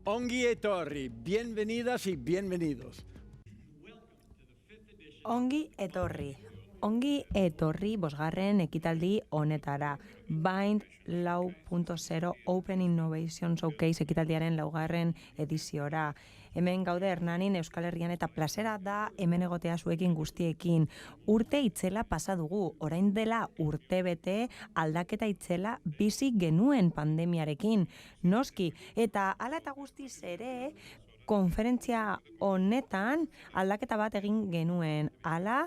Ongi etorri, bienvenidas y bienvenidos. Ongi etorri bosgarren ekitaldi honetara. Bind 4.0 Open Innovation Showcase ekitaldiaren laugarren ediziora. Hemen gaude Hernanin Euskal Herrian eta plazera da hemen egotea zuekin guztiekin. Urte itzela pasa dugu, orain dela urte bete aldaketa itzela bizi genuen pandemiarekin. Noski, eta hala eta guztiz ere, konferentzia honetan aldaketa bat egin genuen. Hala,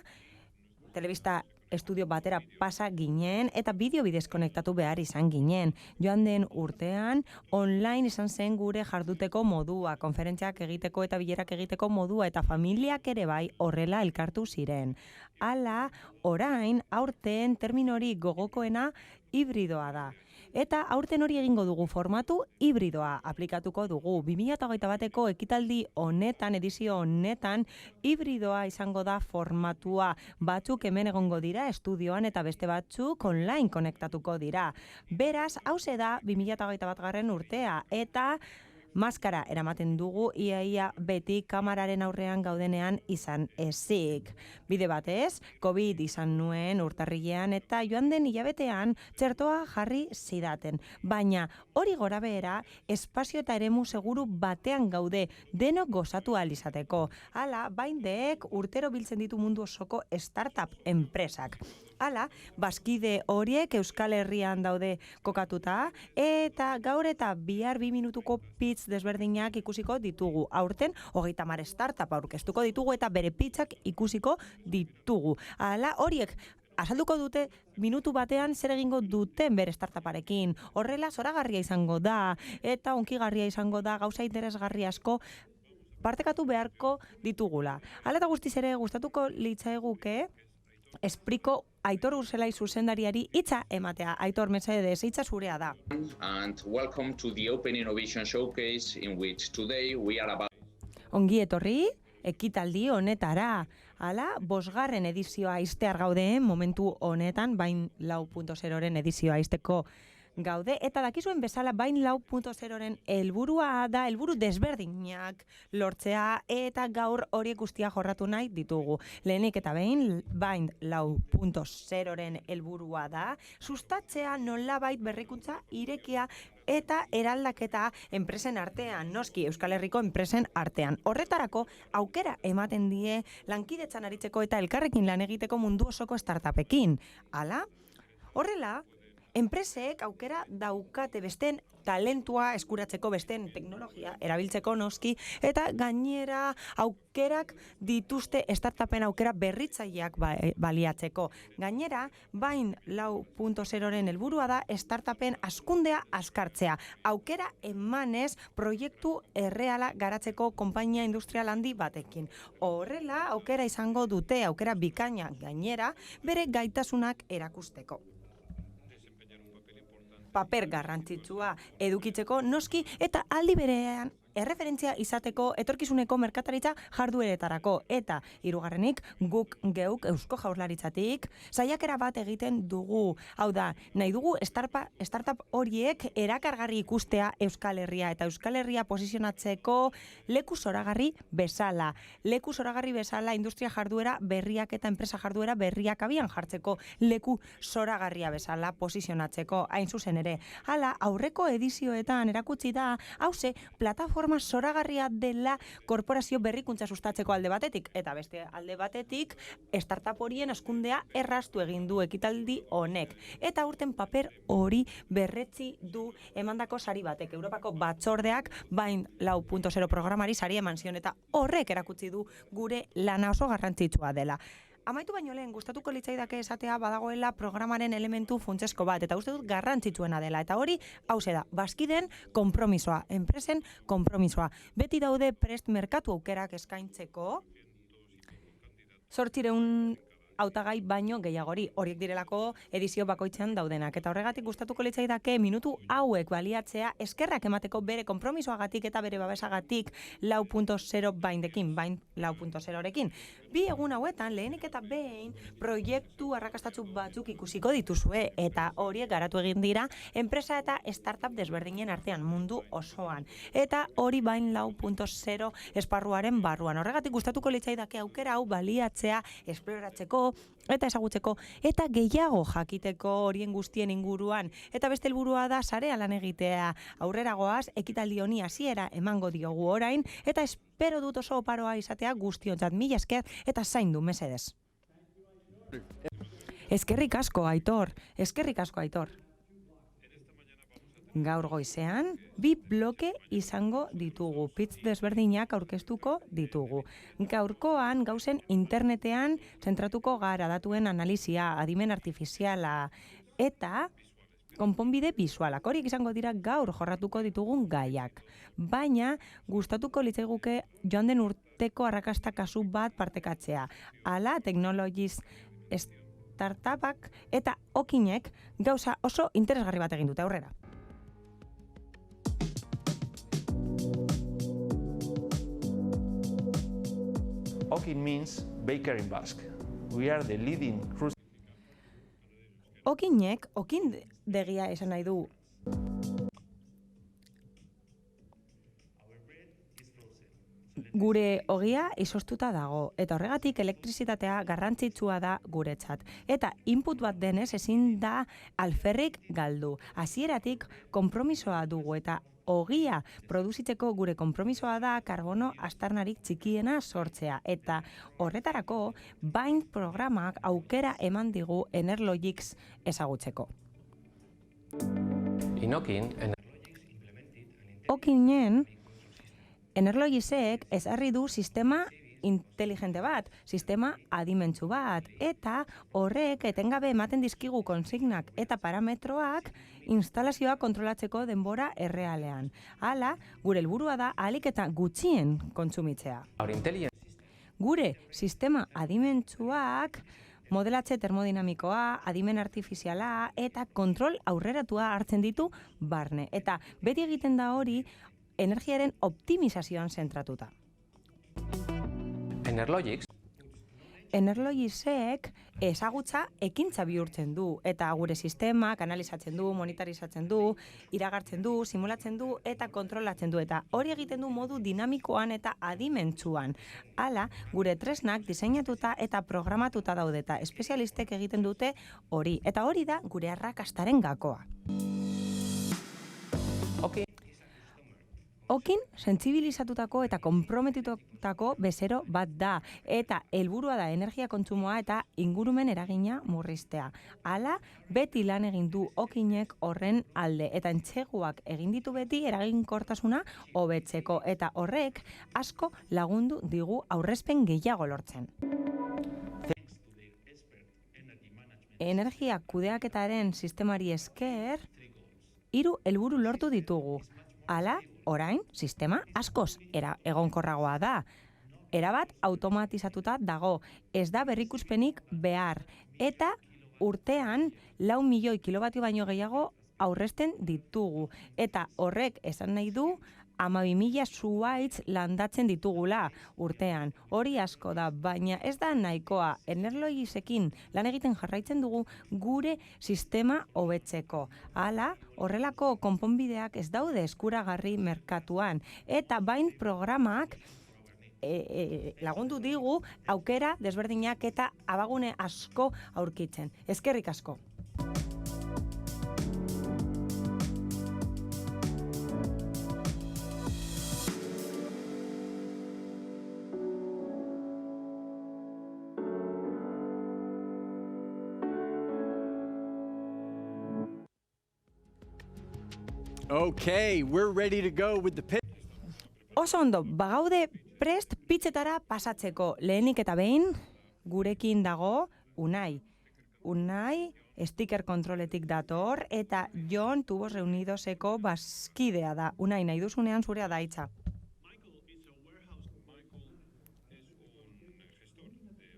telebista estudio batera pasa ginen eta bideo bidez konektatu behar izan ginen. Joan den urtean, online izan zen gure jarduteko modua, konferentziak egiteko eta bilerak egiteko modua eta familiak ere bai horrela elkartu ziren. Hala, orain, aurten terminori gogokoena hibridoa da. Eta aurten hori egingo dugu formatu hibridoa aplikatuko dugu. 2021eko ekitaldi honetan, edizio honetan, hibridoa izango da formatua. Batzuk hemen egongo dira estudioan eta beste batzuk online konektatuko dira. Beraz, hauze da 2021 urtea eta maskara eramaten dugu iaia beti kamararen aurrean gaudenean izan ezik. Bide batez, COVID izan nuen urtarrilean eta joan den hilabetean txertoa jarri zidaten. Baina hori gora behera, espazio eta eremu seguru batean gaude denok gozatu ahal izateko. Hala, Bindek urtero biltzen ditu mundu osoko startup enpresak. Hala, bazkide horiek Euskal Herrian daude kokatuta eta gaur eta bihar 2 minutuko pitz desberdinak ikusiko ditugu. Aurten, 30 startup aurkeztuko ditugu eta bere pitzak ikusiko ditugu. Hala, horiek azalduko dute minutu batean zer egingo duten bere startuparekin. Horrela, zoragarria izango da eta onkigarria izango da gauza interesgarri asko partekatu beharko ditugula. Hala eta guztiz ere gustatuko litzaiguke Espriko Aitor Urzelai zuzendariari hitza ematea. Aitor, mesedez, hitza zurea da. And welcome to the Open Innovation Showcase in which today we are about... Ongi etorri, ekitaldi honetara. Hala, 5. edizioa iztear gaude momentu honetan, Bind 4.0-ren edizioa izteko gaude, eta dakizuen bezala Bind 4.0-ren helburua da, helburu desberdinak lortzea eta gaur horiek guztia jorratu nahi ditugu. Lehenik eta behin, Bind 4.0-ren helburua da, sustatzea nolabait berrikuntza irekia eta eraldaketa enpresen artean, noski Euskal Herriko enpresen artean. Horretarako aukera ematen die lankidetzan aritzeko eta elkarrekin lan egiteko mundu osoko startupekin. Hala, horrela, enpresek aukera daukate besten talentua eskuratzeko, besten teknologia erabiltzeko noski, eta gainera aukerak dituzte startupen aukera berritzaileak baliatzeko. Gainera, Bind 4.0-ren helburua da startupen hazkundea azkartzea. Aukera emanez proiektu erreala garatzeko konpainia industrial handi batekin. Horrela, aukera izango dute, aukera bikaina gainera, bere gaitasunak erakusteko. Paper garrantzitsua edukitzeko noski eta aldi berean erreferentzia izateko etorkizuneko merkataritza jardueretarako eta hirugarrenik guk geuk Eusko Jaurlaritzatik saiakera bat egiten dugu. Hau da, nahi dugu startup horiek erakargarri ikustea Euskal Herria eta Euskal Herria posizionatzeko leku zoragarri bezala. Leku zoragarri bezala industria jarduera berriak eta enpresa jarduera berriak abian jartzeko leku zoragarria bezala posizionatzeko hain zuzen ere. Hala, aurreko edizioetan erakutsi da, hauze, plataforma zoragarria dela korporazio berrikuntza sustatzeko alde batetik, eta beste alde batetik startup horien hazkundea erraztu egin du ekitaldi honek. Eta aurten paper hori berretzi du emandako sari batek. Europako batzordeak Bind 4.0 programari sari eman zion eta horrek erakutsi du gure lana oso garrantzitsua dela. Amaitu baino lehen, gustatuko litzaidake esatea badagoela programaren elementu funtsesko bat, eta uste dut garrantzitsuena dela, eta hori, hauze da, bazkiden konpromisoa, enpresen konpromisoa. Beti daude prest merkatu aukerak eskaintzeko, 800 hautagai baino gehiagori. Horiek direlako edizio bakoitzean daudenak. Eta horregatik gustatuko litzaidake minutu hauek baliatzea eskerrak emateko bere konpromisoagatik eta bere babesagatik 4.0 Bindekin, Bind 4.0rekin. Bi egun hauetan lehenik eta behin proiektu arrakastatsu batzuk ikusiko dituzue eta horiek garatu egin dira enpresa eta startup desberdinen artean mundu osoan. Eta hori Bind 4.0 esparruaren barruan. Horregatik gustatuko litzaidake aukera hau baliatzea, esploratzeko eta ezagutzeko eta gehiago jakiteko horien guztien inguruan. Eta beste helburua da sarea lan egitea. Aurrera goaz, ekitaldi honi hasiera emango diogu orain eta espero dut oso oparoa izatea guztiontzat. Mila esker eta zaindu mesedez. Eskerrik asko, Aitor. Eskerrik asko, Aitor. Gaur goizean, 2 bloke izango ditugu, pitz desberdinak aurkeztuko ditugu. Gaurkoan, gauzen internetean zentratuko gara datuen analizia, adimen artifiziala eta konponbide bisualak. Horiek izango dira gaur jorratuko ditugun gaiak. Baina, gustatuko litzaiguke joan den urteko arrakasta kasu bat partekatzea. Hala, Technologies startupak eta okinek gauza oso interesgarri bat egin dute aurrera. Okin means baker in Basque. We are the leading cruise. Okinek, okindegia esan nahi du. Gure ogia izoztuta dago, eta horregatik elektrizitatea garrantzitsua da guretzat. Eta input bat denez ezin da alferrik galdu. Hasieratik konpromisoa dugu eta ogia produzitzeko gure konpromisoa da karbono aztarnarik txikiena sortzea. Eta horretarako Bind programak aukera eman digu Enerlogics ezagutzeko. Okinen, Enerlogicsek ezarri du sistema inteligente bat, sistema adimentsu bat, eta horrek etengabe ematen dizkigu konsignak eta parametroak instalazioa kontrolatzeko denbora errealean. Hala, gure helburua da ahalik eta gutxien kontsumitzea. Gure sistema adimentsuak modelatze termodinamikoa, adimen artifiziala eta kontrol aurreratua hartzen ditu barne. Eta beti egiten da hori energiaren optimizazioan zentratuta. Enerlogicsek ezagutza ekintza bihurtzen du eta gure sistemak analizatzen du, monitarizatzen du, iragartzen du, simulatzen du eta kontrolatzen du eta hori egiten du modu dinamikoan eta adimentsuan. Hala, gure tresnak diseinatuta eta programatuta daude eta espezialistek egiten dute hori eta hori da gure arrakastaren gakoa. Okin sentsibilizatutako eta konprometitutako bezero bat da eta helburua da energia kontsumoa eta ingurumen eragina murriztea. Hala, beti lan egin du Okinek horren alde eta entseguak egin ditu beti eraginkortasuna hobetzeko eta horrek asko lagundu digu aurrezpen gehiago lortzen. Energia kudeaketaren sistemari esker 3 helburu lortu ditugu. Hala, orain, sistema askoz egonkorragoa da. Erabat automatizatuta dago, ez da berrikuspenik behar. Eta urtean 4 milioi kilobatio baino gehiago aurrezten ditugu. Eta horrek esan nahi du 12.000 zuhaitz landatzen ditugula urtean. Hori asko da, baina ez da nahikoa. Enerlogisekin lan egiten jarraitzen dugu gure sistema hobetzeko. Hala, horrelako konponbideak ez daude eskuragarri merkatuan. Eta Bind programak lagundu digu aukera desberdinak eta abagune asko aurkitzen. Eskerrik asko. Okay, we're ready to go with the pitch. Oso ondo, bagaude prest pitzetara pasatzeko. Lehenik eta behin, gurekin dago Unai. Unai, sticker kontroletik dator, eta Jon Tubos Reunidoseko bazkidea da. Unai, nahi duzunean zurea da hitza.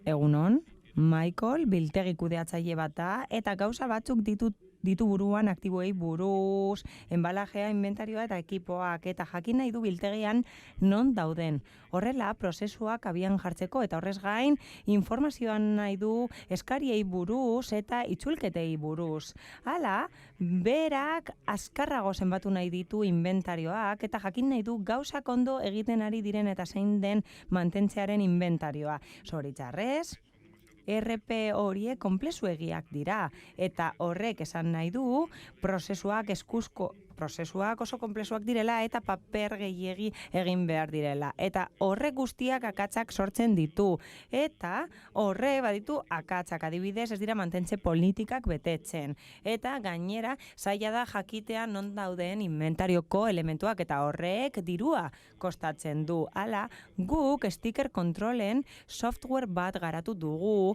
Egunon, Michael, biltegi kudeatzaile bat da, eta gauza batzuk ditu buruan aktiboei buruz, enbalajea, inventarioa eta ekipoak, eta jakin nahi du biltegian non dauden. Horrela, prozesuak abian jartzeko, eta horrez gain, informazioan nahi du eskariei buruz eta itzulketei buruz. Hala, berak azkarrago zenbatu nahi ditu inventarioak, eta jakin nahi du gauzak ondo egiten ari diren eta zein den mantentzearen inventarioa. Zoritxarrez, RP horiek konplexuegiak dira, eta horrek esan nahi du prozesuak oso konplexuak direla eta paper gehiegi egin behar direla. Eta horrek guztiak akatsak sortzen ditu. Eta horre baditu akatsak, adibidez ez dira mantentze politikak betetzen. Eta gainera zaila da jakitea non dauden inventarioko elementuak eta horrek dirua kostatzen du. Hala, guk sticker kontrolen software bat garatu dugu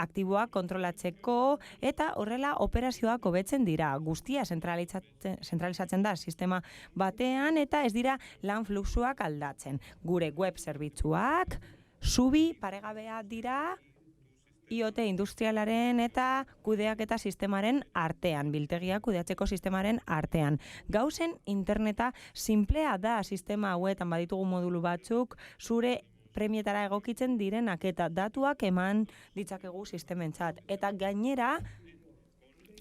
aktiboak kontrolatzeko eta horrela operazioak hobetzen dira. Guztia zentralizatzen da sistema batean eta ez dira lan fluxuak aldatzen. Gure web zerbitzuak zubi paregabea dira IoT industrialaren eta kudeaketa sistemaren artean, biltegia kudeatzeko sistemaren artean. Gauzen interneta simplea da sistema hauetan baditugu modulu batzuk zure premietara egokitzen direnak eta datuak eman ditzakegu sistementzat. Eta gainera,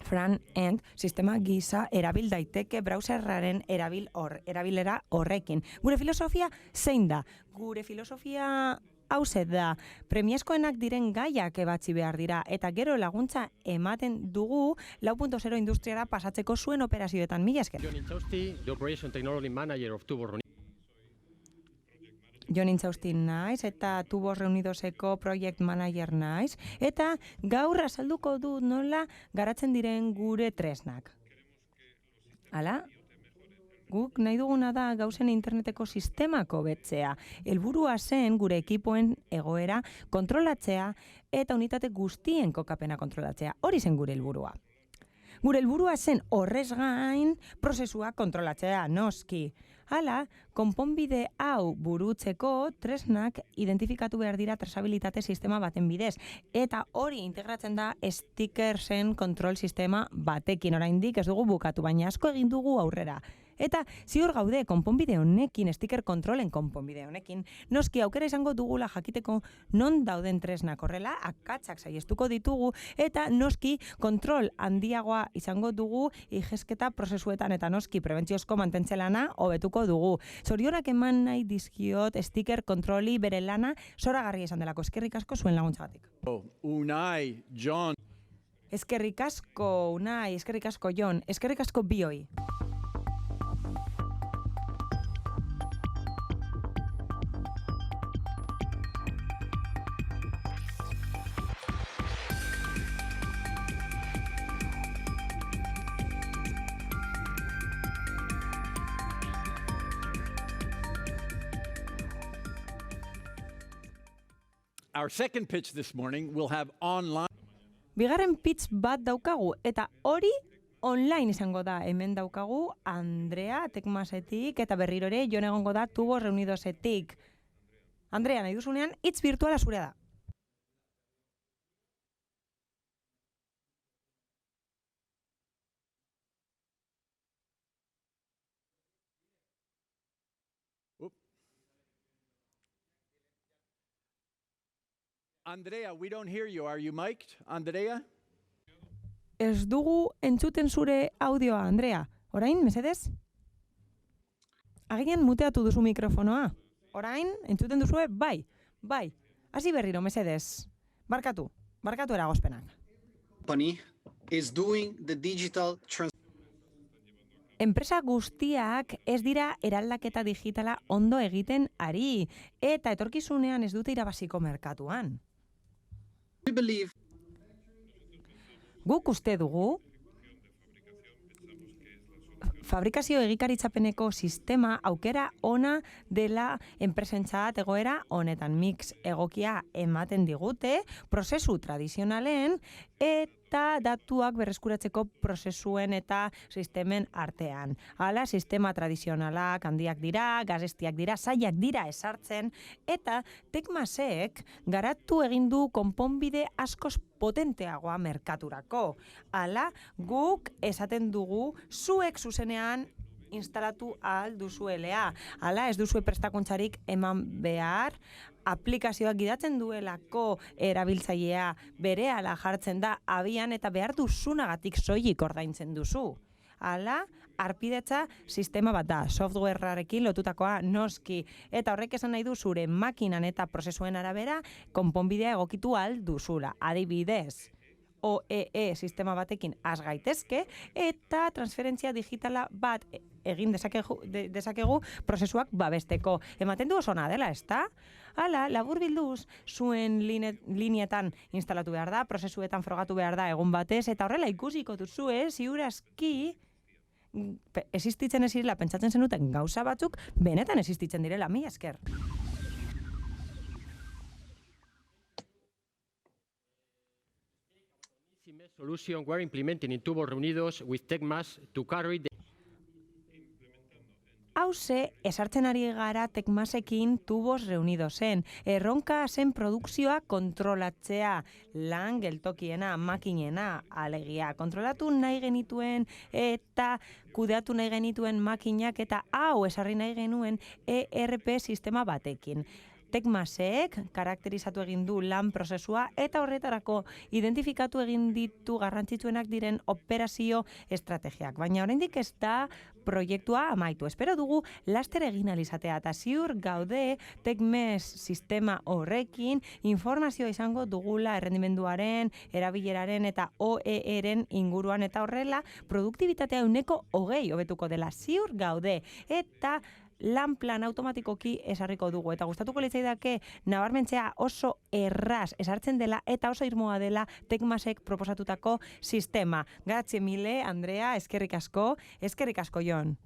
front-end sistema gisa erabil daiteke browserraren erabilera horrekin. Gure filosofia zein da? Gure filosofia hauze da, premiazkoenak diren gaiak ebatzi behar dira eta gero laguntza ematen dugu 4.0 industriara pasatzeko zuen operazioetan. Mila esker. Jon Intzausti, the Operation Technology Manager of Tubos Reunidos. Jon Intzausti naiz eta Tubos Reunidoseko Project Manager naiz eta gaur azalduko dut nola garatzen diren gure tresnak. Hala? Guk nahi duguna da gauzen interneteko sistemako betzea. Helburua zen gure ekipoen egoera kontrolatzea eta unitate guztien kokapena kontrolatzea. Hori zen gure helburua. Gure helburua zen horrez gain prozesua kontrolatzea, noski. Hala, konponbide hau burutzeko tresnak identifikatu behar dira trazabilitate sistema baten bidez. Eta hori integratzen da stickersen kontrol sistema batekin. Oraindik ez dugu bukatu, baina asko egin dugu aurrera. Eta ziur gaude konponbide honekin, sticker kontrolen konponbide honekin, noski aukera izango dugula jakiteko non dauden tresnak horrela, akatsak saiestuko ditugu, eta noski kontrol handiagoa izango dugu igesketa prozesuetan eta noski prebentziozko mantentzelana hobetuko dugu. Zorionak eman nahi dizkiot sticker kontroli bere lana zoragarria izan delako. Eskerrik asko zuen laguntzagatik. Unai, Jon. Eskerrik asko Unai, eskerrik asko Jon, eskerrik asko bioi. Our second pitch this morning will have online. Bigarren pitch bat daukagu eta hori online izango da. Hemen daukagu Andrea Tekmasetik eta berriro ere Jon egongo da Tubos Reunidosetik. Andrea, nahi duzunean hitz virtuala zurea da. Andrea, we don't hear you. Are you mic'd, Andrea? Ez dugu entzuten zure audioa, Andrea. Orain, mesedez? Agian muteatu duzu mikrofonoa. Orain, entzuten duzue? Bai. Hasi berriro, mesedez. Barkatu eragozpenak. Company is doing the digital Enpresa guztiak ez dira eraldaketa digitala ondo egiten ari, eta etorkizunean ez dute irabaziko merkatuan. We believe Guk uste dugu fabrikazio egikaritzapeneko sistema aukera ona dela enpresentzat egoera honetan mix egokia ematen digute prozesu tradizionalen eta eta datuak berreskuratzeko prozesuen eta sistemen artean. Hala, sistema tradizionalak handiak dira, garestiak dira, zailak dira esartzen, eta Tecmasek garatu egin du konponbide askoz potenteagoa merkaturako. Hala, guk esaten dugu zuek zuzenean instalatu ahal duzuelea. Hala, ez duzue prestakuntzarik eman behar, aplikazioak gidatzen duelako erabiltzailea berehala jartzen da abian eta behar duzunagatik soilik ordaintzen duzu. Hala, harpidetza sistema bat da, softwarearekin lotutakoa noski, eta horrek esan nahi du zure makinan eta prozesuen arabera konponbidea egokitu ahal duzula. Adibidez, OEE sistema batekin has gaitezke eta transferentzia digitala bat egin dezakegu prozesuak babesteko. Ematen du oso ona dela, ezta? Hala, laburbilduz, zuen linietan instalatu behar da, prozesuetan frogatu behar da egun batez, eta horrela ikusiko duzue, ziur aski existitzen ez direla pentsatzen zenuten gauza batzuk, benetan existitzen direla, mila esker. Solution we're implementing in Tubos Reunidos with Tecmas to carry the Hauze, esartzen ari gara Tecmasekin Tubos Reunidosen. Erronka zen produkzioa kontrolatzea, lan geltokiena, makinena, alegia. Kontrolatu nahi genituen eta kudeatu nahi genituen makinak eta hau esarri nahi genuen ERP sistema batekin. Tecmasek karakterizatu egin du lan prozesua eta horretarako identifikatu egin ditu garrantzitsuenak diren operazio estrategiak. Baina oraindik ez da proiektua amaitu. Espero dugu laster egin alizatea eta ziur gaude Tecmas sistema horrekin informazioa izango dugula errendimenduaren, erabileraren eta OEE-ren inguruan eta horrela produktibitatea 120% hobetuko dela. Ziur gaude eta lan plan automatikoki esarriko dugu eta gustatuko litzaidake nabarmentzea oso erraz esartzen dela eta oso irmoa dela Tecmasek proposatutako sistema. Grazie mille, Andrea, eskerrik asko Jon.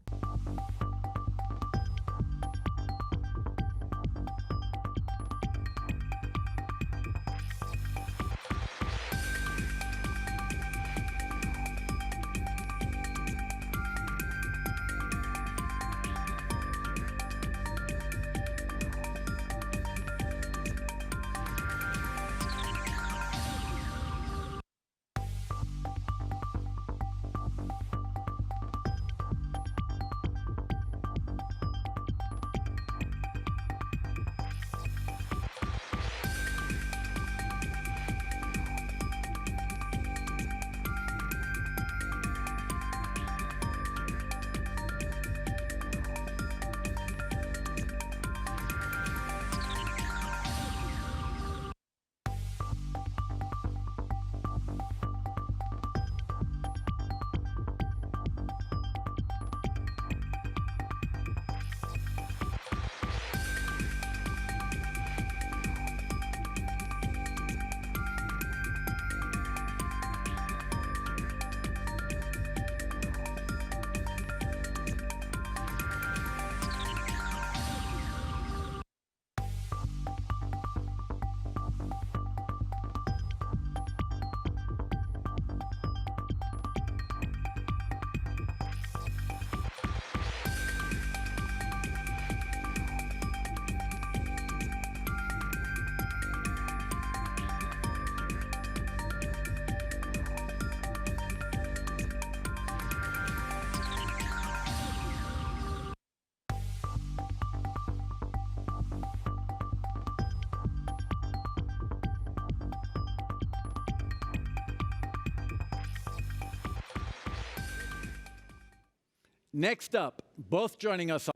Next up, both joining us.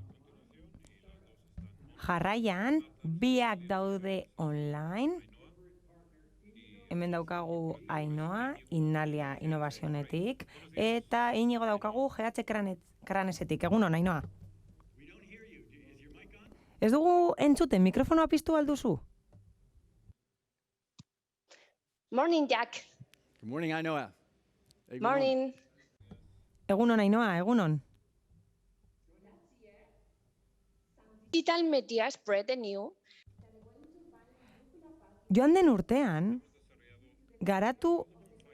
Jarraian, biak daude online. Hemen daukagu Ainoa, Innalia Innovazionetik, eta Inigo daukagu GH Kranesetik. Egunon, Ainoa. Ez dugu entzuten, mikrofonoa piztu alduzu? Morning, Jack. Good morning, Ainoa. Morning. Egunon, Ainoa, egunon. Digital media spread the new. Joan den urtean, garatu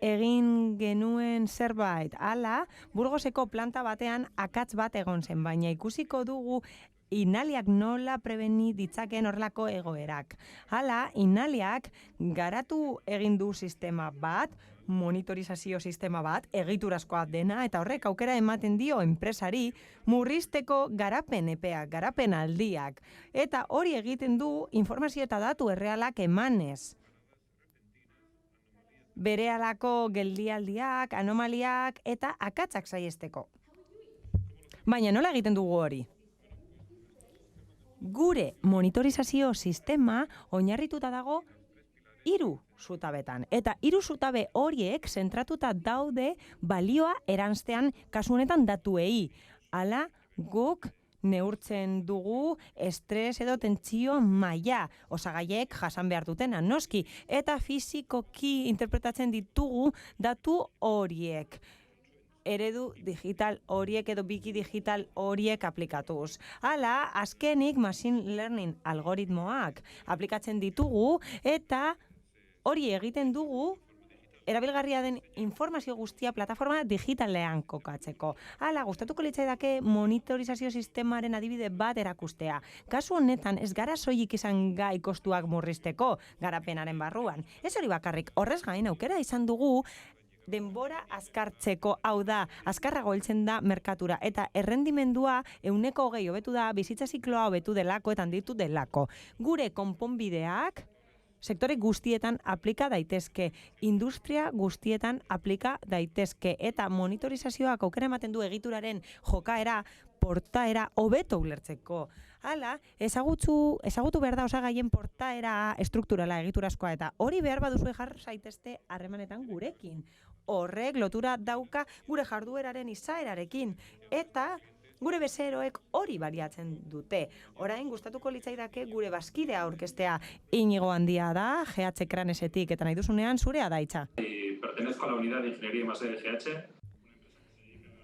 egin genuen zerbait. Hala, Burgoseko planta batean akats bat egon zen, baina ikusiko dugu Inaliak nola prebeni ditzakeen horrelako egoerak. Hala, Inaliak garatu egin du sistema bat, monitorizazio sistema bat, egiturazkoa dena, eta horrek aukera ematen dio enpresari murrizteko garapen epeak, garapen aldiak. Eta hori egiten du informazio eta datu errealak emanez. Berehalako geldialdiak, anomaliak eta akatsak saihesteko. Baina nola egiten dugu hori? Gure monitorizazio sistema oinarrituta dago 3 zutabetan. Eta 3 zutabe horiek zentratuta daude balioa eranstean, kasu honetan datuei. Hala, guk neurtzen dugu estres edo tentsio maila, osagaiek jasan behar dutena, noski, eta fisikoki interpretatzen ditugu datu horiek. Eredu digital horiek edo biki digital horiek aplikatuz. Hala, azkenik machine learning algoritmoak aplikatzen ditugu eta hori egiten dugu erabilgarria den informazio guztia plataforma digitalean kokatzeko. Hala, gustatuko litzaidake monitorizazio sistemaren adibide bat erakustea. Kasu honetan ez gara soilik izan gai kostuak murrizteko garapenaren barruan. Ez hori bakarrik, horrez gain aukera izan dugu denbora azkartzeko, hau da, azkarrago heltzen da merkatura, eta errendimendua 20% hobetu da, bizitza zikloa hobetu delako eta handitu delako. Gure konponbideak sektore guztietan aplika daitezke, industria guztietan aplika daitezke, eta monitorizazioak aukera ematen du egituraren jokaera, portaera hobeto ulertzeko. Hala, ezagutu behar da osagaien portaera estrukturala egiturazkoa, eta hori behar baduzue jar zaitezte harremanetan gurekin. Horrek lotura dauka gure jardueraren izaerarekin, eta gure bezeroek hori baliatzen dute. Orain gustatuko litzaidake gure bazkidea aurkeztea. Inigo Handia da, GH Cranesetik, eta nahi duzunean zurea da hitza. Pertenezco a la unidad de ingeniería y masa de GH.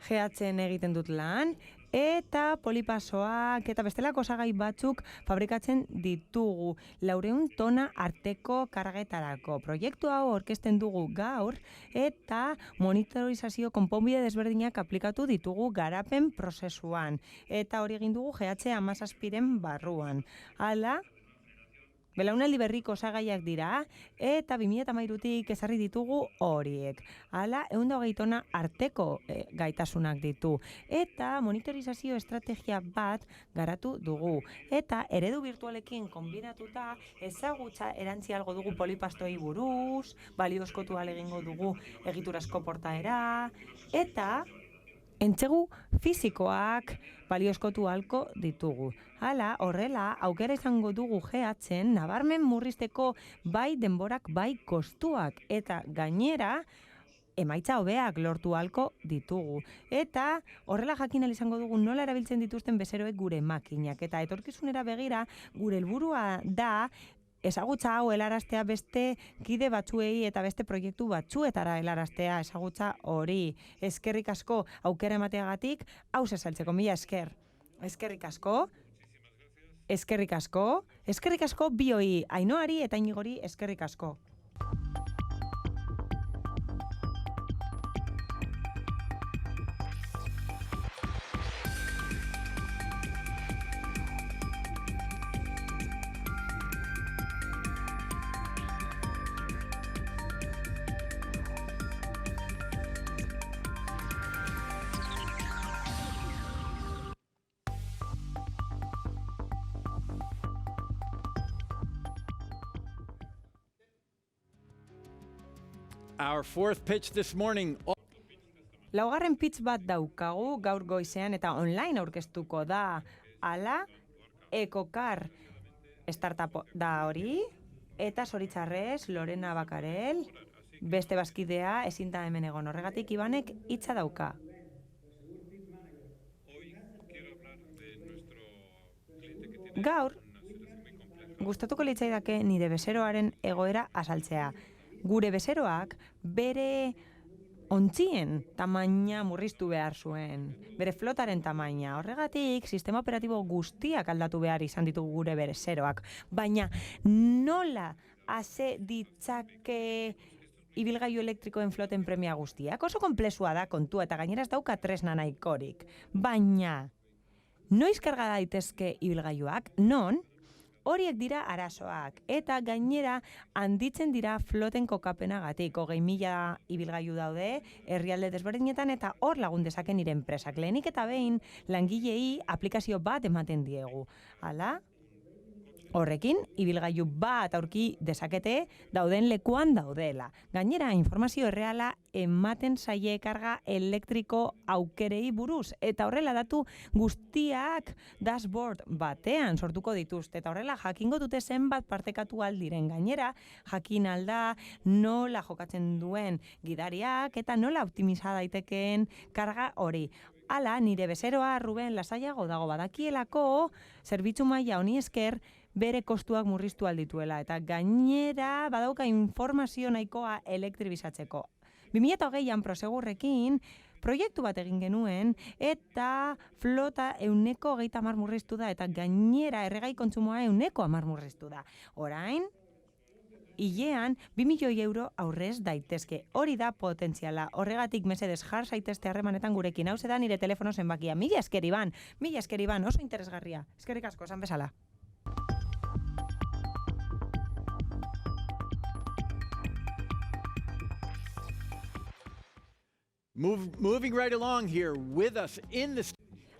GH-en egiten dut lan, eta polipasoak eta bestelako osagai batzuk fabrikatzen ditugu 400 tona arteko kargetarako. Proiektu hau aurkezten dugu gaur eta monitorizazio konponbide desberdinak aplikatu ditugu garapen prozesuan. Eta hori egin dugu GH 17 barruan. Hala, belaunaldi berriko osagaiak dira eta 2013tik ezarri ditugu horiek. Hala, 120 tona arteko gaitasunak ditu. Eta monitorizazio estrategia bat garatu dugu. Eta eredu virtualekin kombinatuta ezagutza erantzi algo dugu polipastoei buruz, baliozkotu egingo dugu egiturazko portaera, eta entsegu fisikoak baliozkotu halko ditugu. Hala, horrela, aukera izango dugu GH-en nabarmen murrizteko bai denborak bai kostuak, eta gainera emaitza hobeak lortu halko ditugu. Eta horrela jakin ahal izango dugu nola erabiltzen dituzten bezeroek gure makinak. Eta etorkizunera begira gure helburua da ezagutza hau helaraztea beste kide batzuei eta beste proiektu batzuetara helaraztea ezagutza hori. Eskerrik asko aukera emateagatik, hau zesaltzeko, mila esker. Eskerrik asko. Eskerrik asko. Eskerrik asko bioi, Ainoari eta Inigori eskerrik asko. Our fourth pitch this morning. Laugarren pitch bat daukagu gaur goizean eta online aurkeztuko da. Hala, Ecokar startup da hori, eta zoritzarrez Lorena Bakarel, beste bazkidea ezin da hemen egon, horregatik Ibanek hitza dauka. Gaur, gustatuko litzaidake nire bezeroaren egoera azaltzea. Gure bezeroak bere ontzien tamaina murriztu behar zuen, bere flotaren tamaina. Horregatik, sistema operatibo guztiak aldatu behar izan ditugu gure bezeroak. Baina nola ase ditzake ibilgailu elektrikoen floten premia guztiak. Oso konplexua da kontua eta gainera ez dauka tresna nahikorik. Baina, noiz karga daitezke ibilgailuak? Non? Horiek dira arazoak eta gainera handitzen dira floten kokapenagatik. 20.000 ibilgailu daude herrialde desberdinetan eta hor lagun dezaken nire enpresak. Lehenik eta behin langilei aplikazio bat ematen diegu. Hala? Horrekin, ibilgailu bat aurki dezakete dauden lekuan daudela. Gainera, informazio erreala ematen zaie karga elektriko aukerei buruz. Eta horrela datu guztiak dashboard batean sortuko dituzte. Eta horrela jakingo dute zenbat partekatu aldiren. Gainera, jakin alda nola jokatzen duen gidariak eta nola optimiza daitekeen karga hori. Hala, nire bezeroa Ruben lasaiago dago badakielako, zerbitzu maila honi esker, bere kostuak murriztu aldituela eta gainera badauka informazio nahikoa elektribizatzeko. 2020an Prosegurrekin proiektu bat egin genuen eta flota 130 murriztu da eta gainera erregai kontsumoa 110 murriztu da. Orain, hilean 2 milioi euro aurrez daitezke. Hori da potentziala. Horregatik mesedez jar zaitezte harremanetan gurekin. Hau da nire telefono zenbakia. Mila esker Iban, oso interesgarria. Eskerrik asko, esan bezala. Moving right along here with us in the...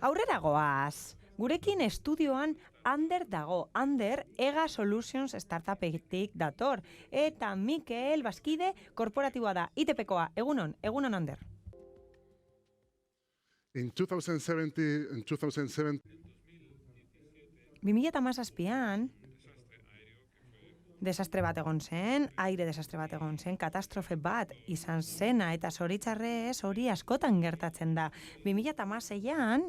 Aurrera goaz. Gurekin estudioan Ander dago. Ander, Ega Solutions startupetik dator. Eta Mikel Baskide korporatiboa da. ITPkoa. Egunon, Ander. In 2007 2017an desastre bat egon zen, aire desastre bat egon zen, katastrofe bat izan zena eta zoritxarrez hori askotan gertatzen da. 2016an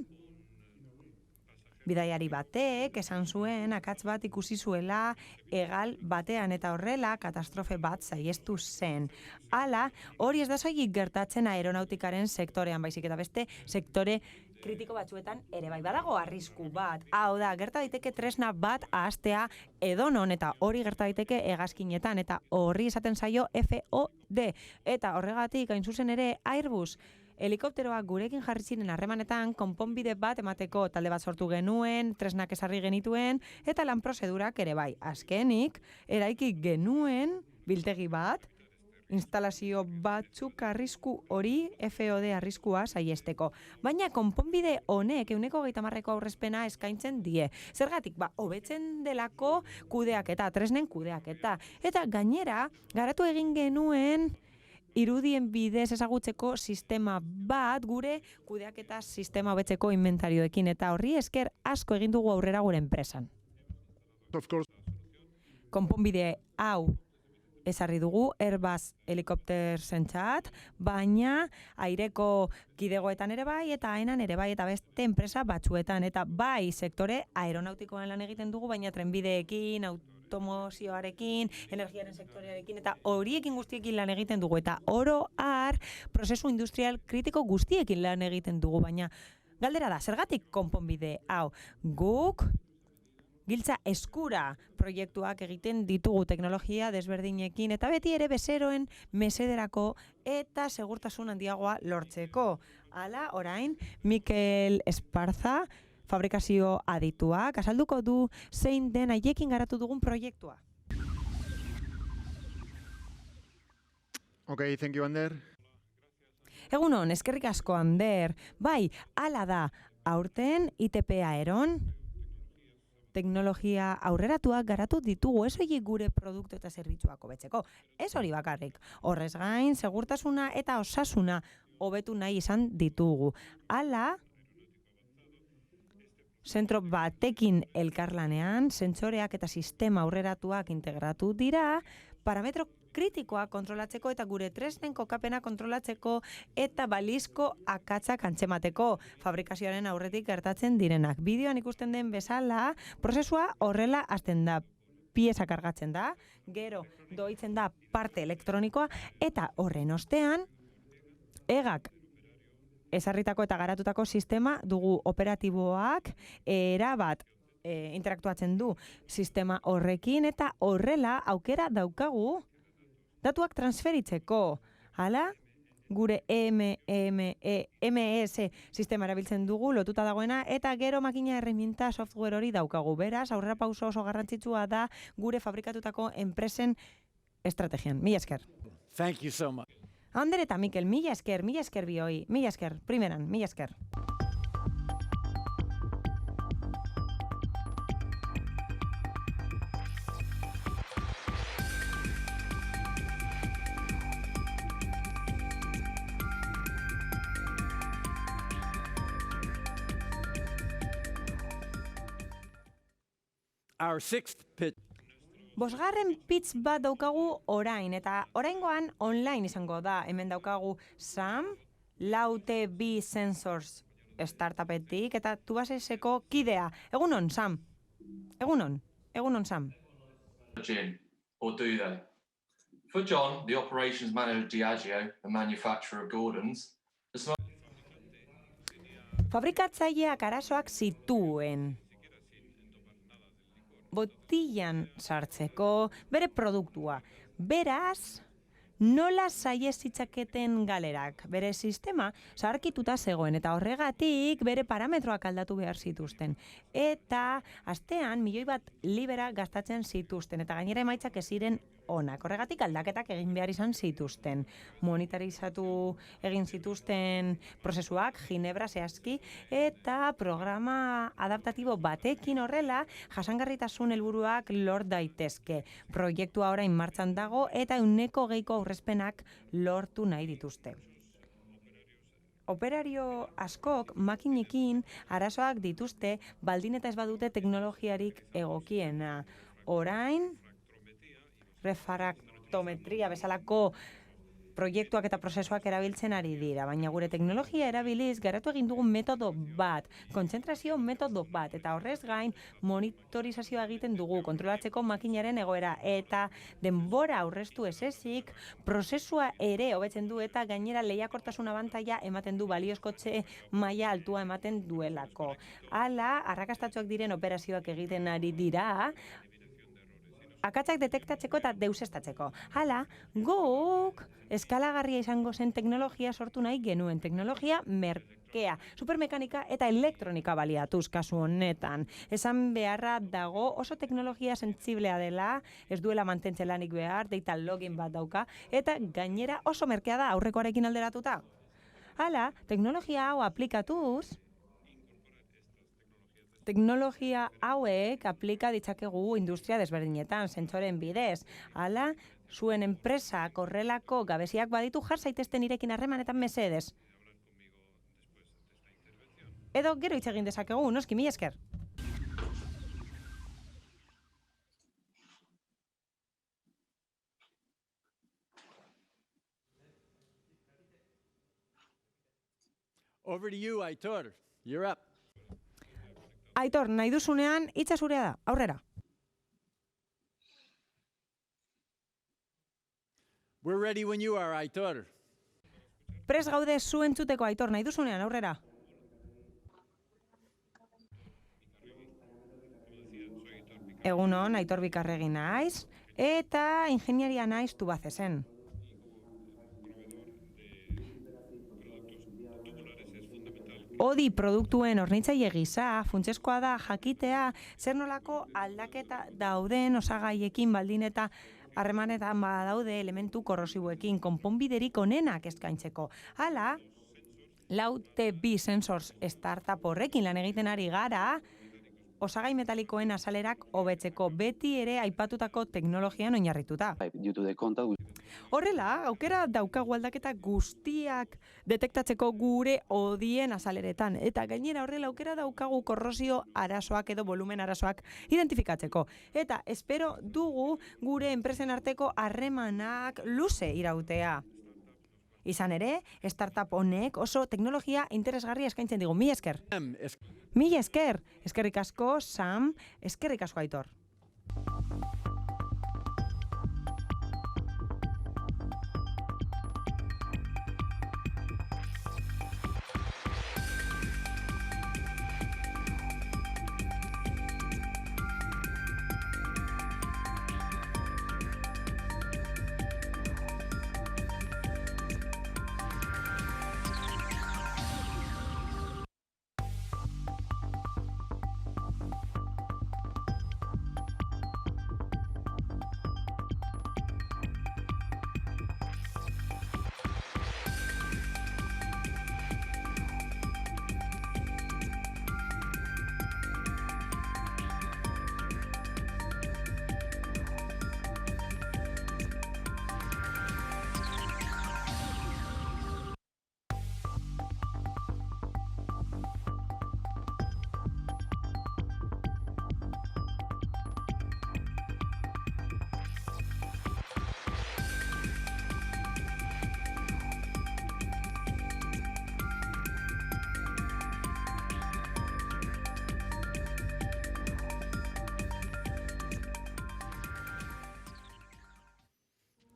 bidaiari batek esan zuen akats bat ikusi zuela hegal batean eta horrela katastrofe bat saihestu zen. Hala, hori ez da soilik gertatzen aeronautikaren sektorean, baizik eta beste sektore kritiko batzuetan ere bai badago arrisku bat. Hau da, gerta daiteke tresna bat ahaztea edonon eta hori gerta daiteke hegazkinetan eta horri esaten zaio FOD. Eta horregatik hain zuzen ere Airbus helikopteroak gurekin jarri ziren harremanetan konponbide bat emateko talde bat sortu genuen, tresnak ezarri genituen eta lan prozedurak ere bai. Azkenik, eraiki genuen biltegi bat, instalazio batzuk arrisku hori FOD arriskua saiesteko. Baina konponbide honek 130% aurrezpena eskaintzen die. Zergatik, hobetzen delako kudeaketa, tresnen kudeaketa. Eta gainera, garatu egin genuen irudien bidez ezagutzeko sistema bat gure kudeaketa sistema hobetzeko inventarioekin eta horri esker asko egin dugu aurrera gure enpresan. Konponbide hau ezarri dugu Airbus helikoptersentzat, baina aireko kidegoetan ere bai eta aenan ere bai eta beste enpresa batzuetan eta bai sektore aeronautikoan lan egiten dugu, baina trenbideekin, automozioarekin, energiaren sektorearekin eta horiekin guztiekin lan egiten dugu eta oro har prozesu industrial kritiko guztiekin lan egiten dugu, baina galdera da, zergatik konponbide hau guk giltza eskura proiektuak egiten ditugu teknologia desberdinekin eta beti ere bezeroen mesederako eta segurtasun handiagoa lortzeko. Hala, orain, Mikel Esparza, fabrikazio adituak, azalduko du zein den haiekin garatu dugun proiektua. Okay, thank you, Ander. Egunon, eskerrik asko, Ander. Bai, hala da, aurten ITP Aeron, teknologia aurreratuak garatu ditugu, ez horiek gure produktu eta zerbitzuak hobetzeko. Ez hori bakarrik. Horrez gain, segurtasuna eta osasuna hobetu nahi izan ditugu. Hala, zentro batekin elkarlanean, sentsoreak eta sistema aurreratuak integratu dira, parametro kritikoa kontrolatzeko eta gure tresnen kokapena kontrolatzeko eta balizko akatzak antzemateko fabrikazioaren aurretik gertatzen direnak. Bideoan ikusten den bezala, prozesua horrela hasten da. Pieza kargatzen da, gero doitzen da parte elektronikoa eta horren ostean egak ezarritako eta garatutako sistema dugu operatiboak erabat interaktuatzen du sistema horrekin eta horrela aukera daukagu datuak transferitzeko. Hala, gure MES sistema erabiltzen dugu lotuta dagoena eta gero makina herramienta software hori daukagu. Beraz, aurrerapauso oso garrantzitsua da gure fabrikatutako enpresen estrategian. Mila esker. Thank you so much. Ander eta Mikel, mila esker bioi, mila esker, primeran, mila esker. Our sixth pitch. Bosgarren pitch bat daukagu orain, eta oraingoan online izango da. Hemen daukagu Sam, LauTB Sensors startupetik, eta Tubaseseko kidea. Egunon, Sam. Egunon, Sam. Gin, or do they? For John, the operations manager of Diageo, a manufacturer of Gordon's, Fabrikatzaileak arazoak zituen. Botillan sartzeko bere produktua. Beraz, nola saiez zitzaketen galerak. Bere sistema zaharkituta zegoen eta horregatik bere parametroak aldatu behar zituzten. Eta astean €1.000.000 libera gastatzen zituzten eta gainera emaitzak ez ziren onak. Horregatik aldaketak egin behar izan zituzten. Monitorizatu egin zituzten prozesuak, Ginebra zehazki, eta programa adaptatibo batekin horrela jasangarritasun helburuak lor daitezke. Proiektua orain martxan dago eta 100% aurrezpenak lortu nahi dituzte. Operario askok makinekin arazoak dituzte baldin eta ez badute teknologiarik egokiena. Orain, refraktometria bezalako proiektuak eta prozesuak erabiltzen ari dira, baina gure teknologia erabiliz garatu egin dugun metodo bat, kontzentrazio metodo bat, eta horrez gain monitorizazioa egiten dugu, kontrolatzeko makinaren egoera, eta denbora aurreztu ezezik, prozesua ere hobetzen du eta gainera lehiakortasun abantaila ematen du baliozkotze maila altua ematen duelako. Hala, arrakastatsuak diren operazioak egiten ari dira, akatsak detektatzeko eta deusestatzeko. Hala, guk eskalagarria izango zen teknologia sortu nahi genuen. Teknologia merkea, supermekanika eta elektronika baliatuz kasu honetan. Esan beharra dago oso teknologia sentziblea dela, ez duela mantentzen lanik behar, data login bat dauka, eta gainera oso merkea da aurrekoarekin alderatuta. Hala, teknologia hau aplikatuz, teknologia hauek aplika ditzakegu industria desberdinetan, sentsoren bidez. Hala, zuen enpresa horrelako gabeziak baditu jar zaitezten irekin harremanetan mesedez. Edo gero hitz egin dezakegu, noski, mila esker. Over to you, Aitor. You're up. Aitor, nahi duzunean, hitza zurea da, aurrera. We're ready when you are, Aitor. Prest gaude zu entzuteko, Aitor, nahi duzunean, aurrera. Egunon, Aitor Bikarregi naiz, eta ingenieria naiz Tubacesen. Odi produktuen hornitzaile gisa, funtsezkoa da jakitea zer nolako aldaketa dauden osagaiekin baldin eta harremanetan badaude elementu korrosiboekin konponbiderik onenak eskaintzeko. Hala, LauTB Sensors startup horrekin lan egiten ari gara, osagai metalikoen azalerak hobetzeko beti ere aipatutako teknologian oinarrituta. Horrela, aukera daukagu aldaketa guztiak detektatzeko gure odien azaleretan. Eta gainera horrela aukera daukagu korrosio arazoak edo volumen arazoak identifikatzeko. Eta espero dugu gure enpresen arteko harremanak luze irautea. Izan ere, startup honek oso teknologia interesgarria eskaintzen digu. Mila esker. Mila esker. Eskerrik asko, Sam. Eskerrik asko, Aitor.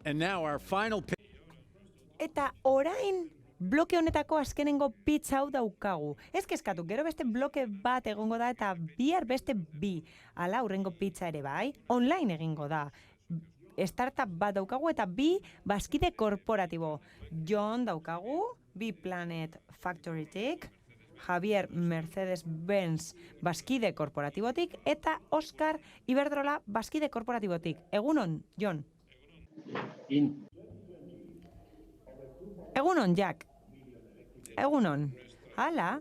And now our final Eta orain bloke honetako azkenengo pitch hau daukagu. Ez kezkatu, gero beste bloke bat egongo da eta bihar beste bi. Hala, hurrengo pitcha ere bai, online egingo da. Startup bat daukagu eta bi bazkide korporatibo. Jon daukagu, B-Planet Factorytik, Javier Mercedes-Benz bazkide korporatibotik eta Oscar Iberdrola bazkide korporatibotik. Egunon, Jon? Egunon, Jack. Egunon. Hala,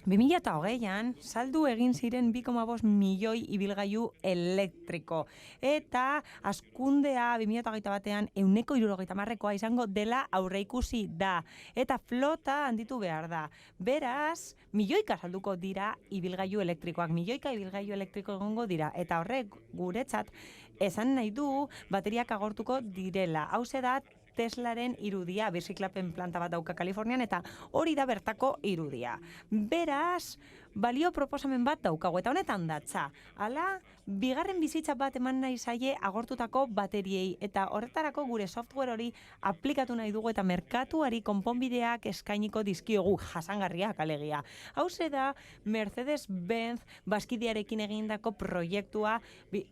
2020an saldu egin ziren 2,5 milioi ibilgailu elektriko. Eta hazkundea 2021ean 170%koa izango dela aurreikusi da. Eta flota handitu behar da. Beraz, milioika salduko dira ibilgailu elektrikoak. Milioika ibilgailu elektriko egongo dira. Eta horrek guretzat esan nahi du bateriak agortuko direla. Hauze da Teslaren irudia, birziklapen planta bat dauka Kalifornian, eta hori da bertako irudia. Beraz, balio proposamen bat daukagu, eta honetan datza. Hala, bigarren bizitza bat eman nahi zaie agortutako bateriei, eta horretarako gure software hori aplikatu nahi dugu, eta merkatuari konponbideak eskainiko dizkiogu, jasangarriak alegia. Hauze da, Mercedes-Benz bazkidearekin egindako proiektua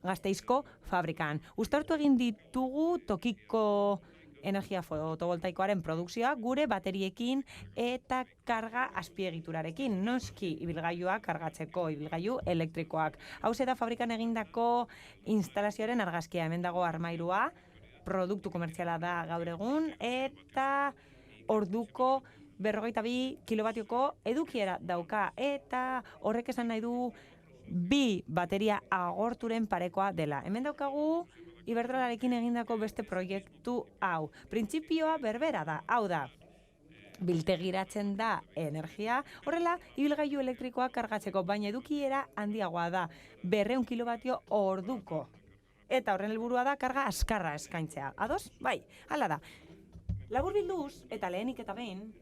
Gasteizko fabrikan. Uztartu egin ditugu tokiko energia fotovoltaikoaren produkzioa gure bateriekin eta karga azpiegiturarekin. Noski ibilgailua kargatzeko ibilgailu elektrikoak. Hauze da fabrikan egindako instalazioaren argazkia. Hemen dago armairua, produktu komertziala da gaur egun, eta orduko 42 kilobatioko edukiera dauka. Eta horrek esan nahi du bi bateria agorturen parekoa dela. Hemen daukagu Iberdrolarekin egindako beste proiektu hau. Printzipioa berbera da, hau da. Biltegiratzen da energia, horrela ibilgailu elektrikoa kargatzeko, baina edukiera handiagoa da, 200 kilobatio orduko. Eta horren helburua da karga azkarra eskaintzea. Ados? Bai, hala da. Laburbilduz, eta lehenik eta behin,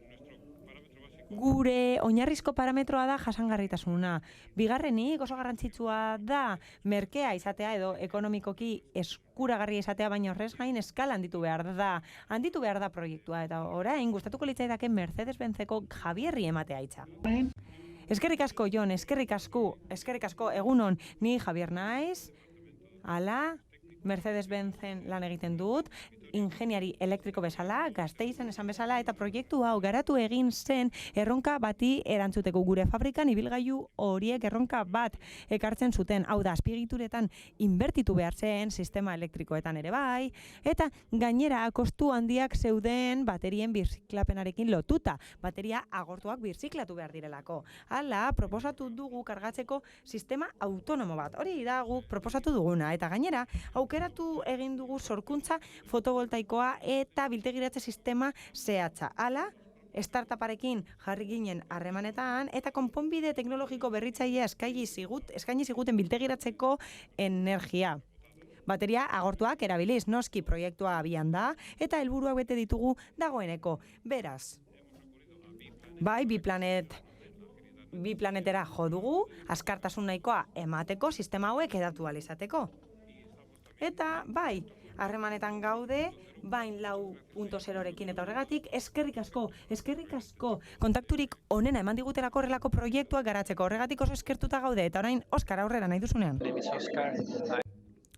gure oinarrizko parametroa da jasangarritasuna. Bigarrenik oso garrantzitsua da merkea izatea edo ekonomikoki eskuragarria izatea, baina horrez gain eskala handitu behar da. Handitu behar da proiektua, eta orain gustatuko litzaidake Mercedes-Benzeko Javierri ematea hitza. Eskerrik asko, Jon, eskerrik asko, egunon, ni Javier naiz, hala, Mercedes-Benzen lan egiten dut, ingeniari elektriko bezala, Gasteizen esan bezala, eta proiektu hau garatu egin zen erronka bati erantzuteko. Gure fabrikan ibilgailu horiek erronka bat ekartzen zuten. Hau da, azpiegituretan inbertitu behar zen sistema elektrikoetan ere bai, eta gainera kostu handiak zeuden baterien birziklapenarekin lotuta. Bateria agortuak birziklatu behar direlako. Hala, proposatu dugu kargatzeko sistema autonomo bat. Hori da guk proposatu duguna, eta gainera aukeratu egin dugu sorkuntza fotovoltaikoa eta biltegiratze sistema zehatza. Hala, startuparekin jarri ginen harremanetan eta konponbide teknologiko berritzailea eskaini ziguten biltegiratzeko energia. Bateria agortuak erabiliz, noski proiektua abian da eta helburuak bete ditugu dagoeneko. Beraz, bai, bi-planetera jo dugu, azkartasun nahikoa emateko sistema hauek edatu ahal izateko. Eta, bai, harremanetan gaude, bain 4.0rekin eta horregatik, eskerrik asko, kontakturik onena eman digutelako horrelako proiektuak garatzeko, horregatik oso eskertuta gaude, eta orain, Oskar aurrera nahi duzunean.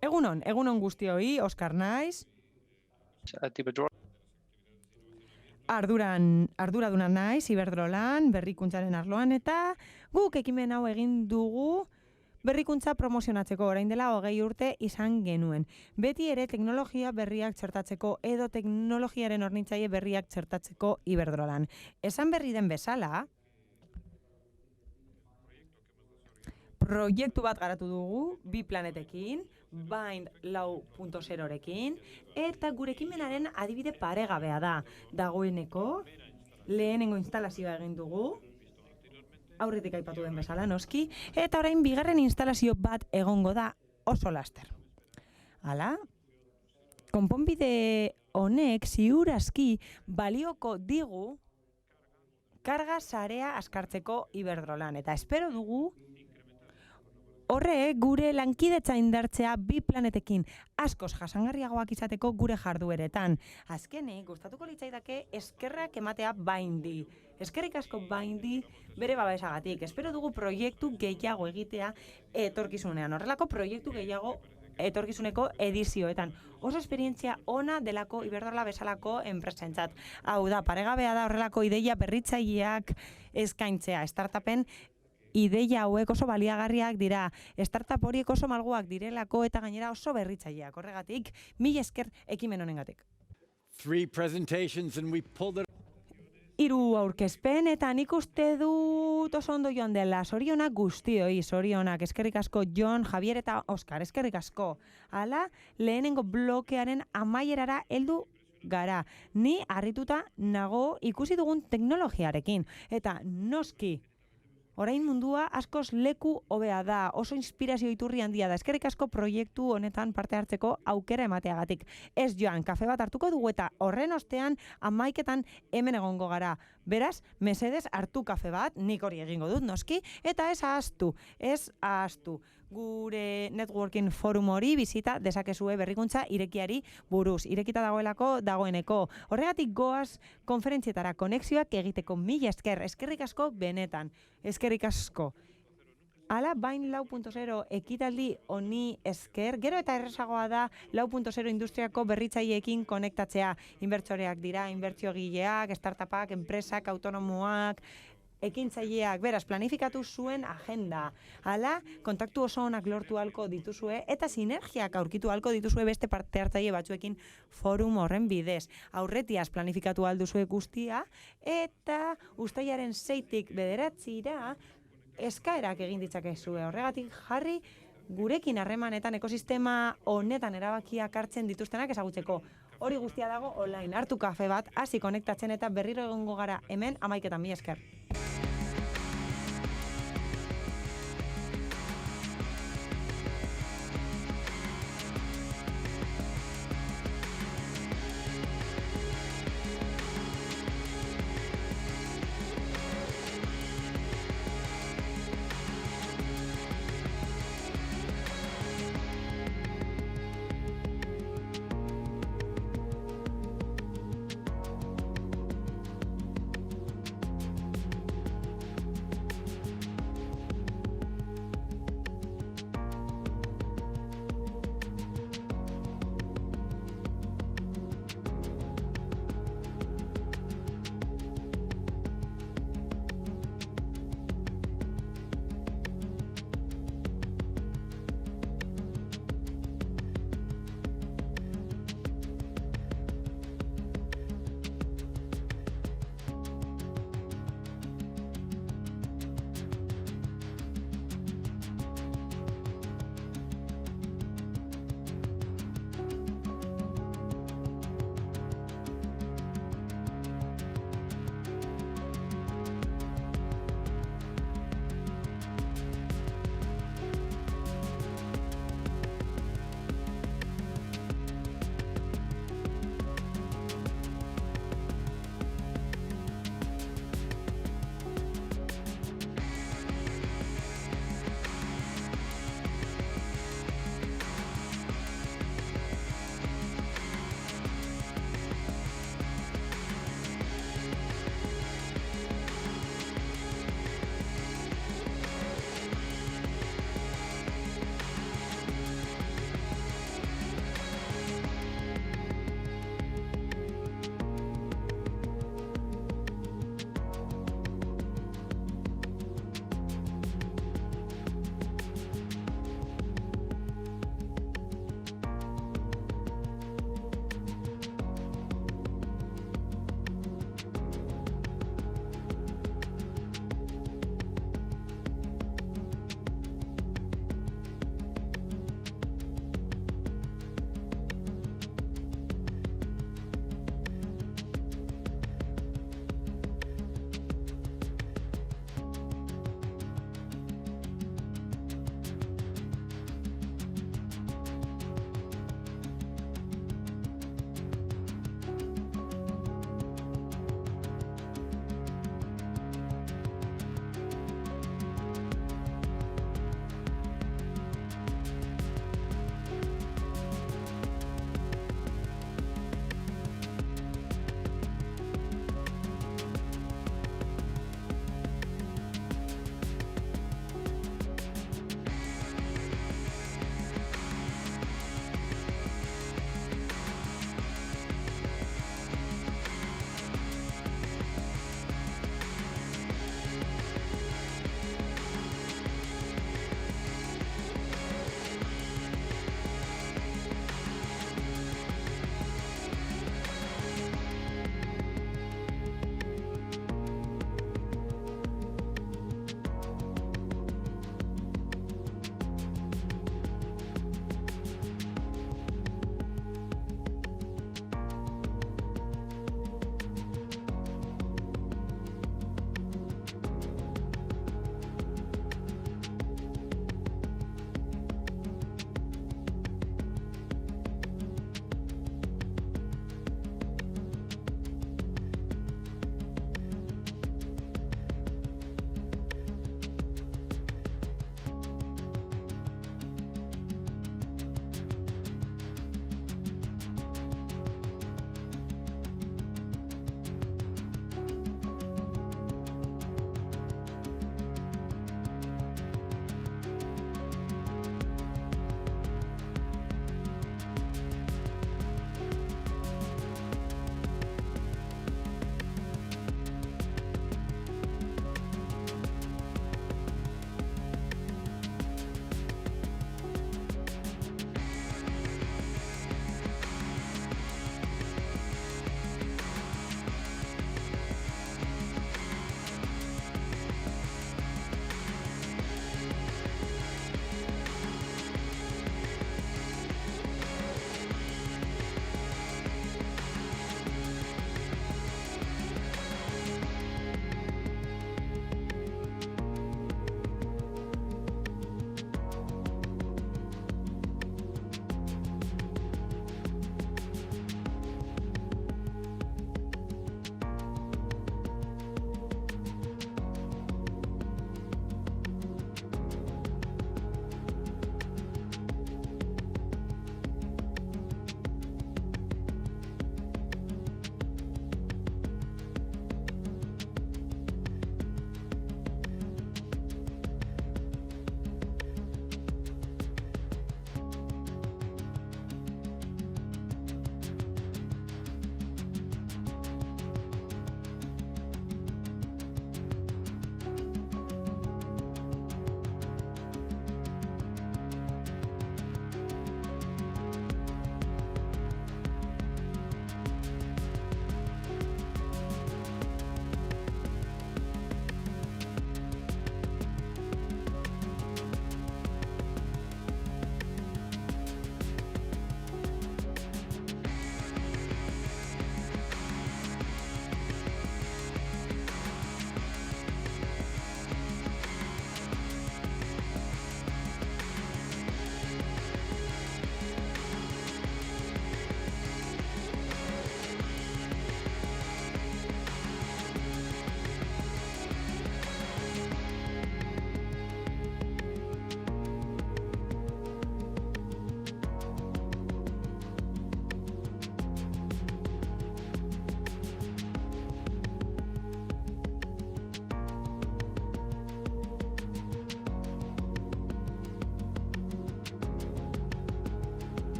Egunon guztioi, Oskar naiz. Arduraduna naiz, Iberdrolan, berrikuntzaren arloan, eta guk ekimen hau egin dugu, berrikuntza promozionatzeko, orain dela 20 urte izan genuen. Beti ere teknologia berriak txertatzeko edo teknologiaren hornitzaile berriak txertatzeko Iberdrolan. Esan berri den bezala, proiektu bat garatu dugu, B-Planetekin, Bind 4.0rekin, eta gure ekimenaren adibide paregabea da. Dagoeneko, lehenengo instalazioa egin dugu, aurretik aipatu den bezala, noski, eta orain bigarren instalazio bat egongo da oso laster. Hala, konponbide honek ziurazki balioko digu karga sarea askartzeko Iberdrolan, eta espero dugu Horre, gure lankidetza indartzea bi planetekin askoz jasangarriagoak izateko gure jardueretan. Azkenik, gustatuko litzaidake eskerrak ematea Bindi. Eskerrik asko Bindi bere babesagatik. Espero dugu proiektu gehiago egitea etorkizunean. Horrelako proiektu gehiago etorkizuneko edizioetan. Oso esperientzia ona delako Iberdrola bezalako enpresentzat. Hau da, paregabea da horrelako ideia berritzaileak eskaintzea. Startupen ideia hauek oso baliagarriak dira. Startup horiek oso malguak direlako eta gainera oso berritzaileak. Horregatik, mila esker ekimen honengatik. 3 presentations and we pulled it. 3 aurkezpen eta nik uste dut oso ondo joan dela. Zorionak guztioi, zorionak. Eskerrik asko Jon, Javier eta Oskar. Eskerrik asko. Hala, lehenengo blokearen amaierara heldu gara. Ni harrituta nago ikusi dugun teknologiarekin. Eta noski, orain mundua askoz leku hobea da, oso inspirazio iturri handia da. Eskerrik asko proiektu honetan parte hartzeko aukera emateagatik. Ez joan, kafe bat hartuko dugu eta horren ostean 11etan hemen egongo gara. Beraz, mesedez hartu kafe bat, nik hori egingo dut noski, eta ez ahaztu. Gure networking forum hori bizita dezakezue berrikuntza irekiari buruz. Irekita dagoeneko. Horregatik goaz konferentzietara konexioak egiteko mila esker. Eskerrik asko benetan. Eskerrik asko. Hala, Bain 4.0 ekitaldi honi esker, gero eta errezagoa da 4.0 industriako berritzaileekin konektatzea. Inbertsoreak dira, inbertsiogileak, startupak, enpresak, autonomoak, ekintzaileak, beraz, planifikatu zuen agenda. Hala, kontaktu oso onak lortu halko dituzue eta sinergiak aurkitu halko dituzue beste parte hartzaile batzuekin forum horren bidez. Aurretiaz planifikatu alduzue guztia eta uztailaren 6tik 9 eskaerak egin ditzakezue. Horregatik jarri gurekin harremanetan ekosistema honetan erabakiak hartzen dituztenak ezagutzeko. Hori guztia dago online. Hartu kafe bat, hasi konektatzen eta berriro egongo gara hemen 11etan. Mila esker.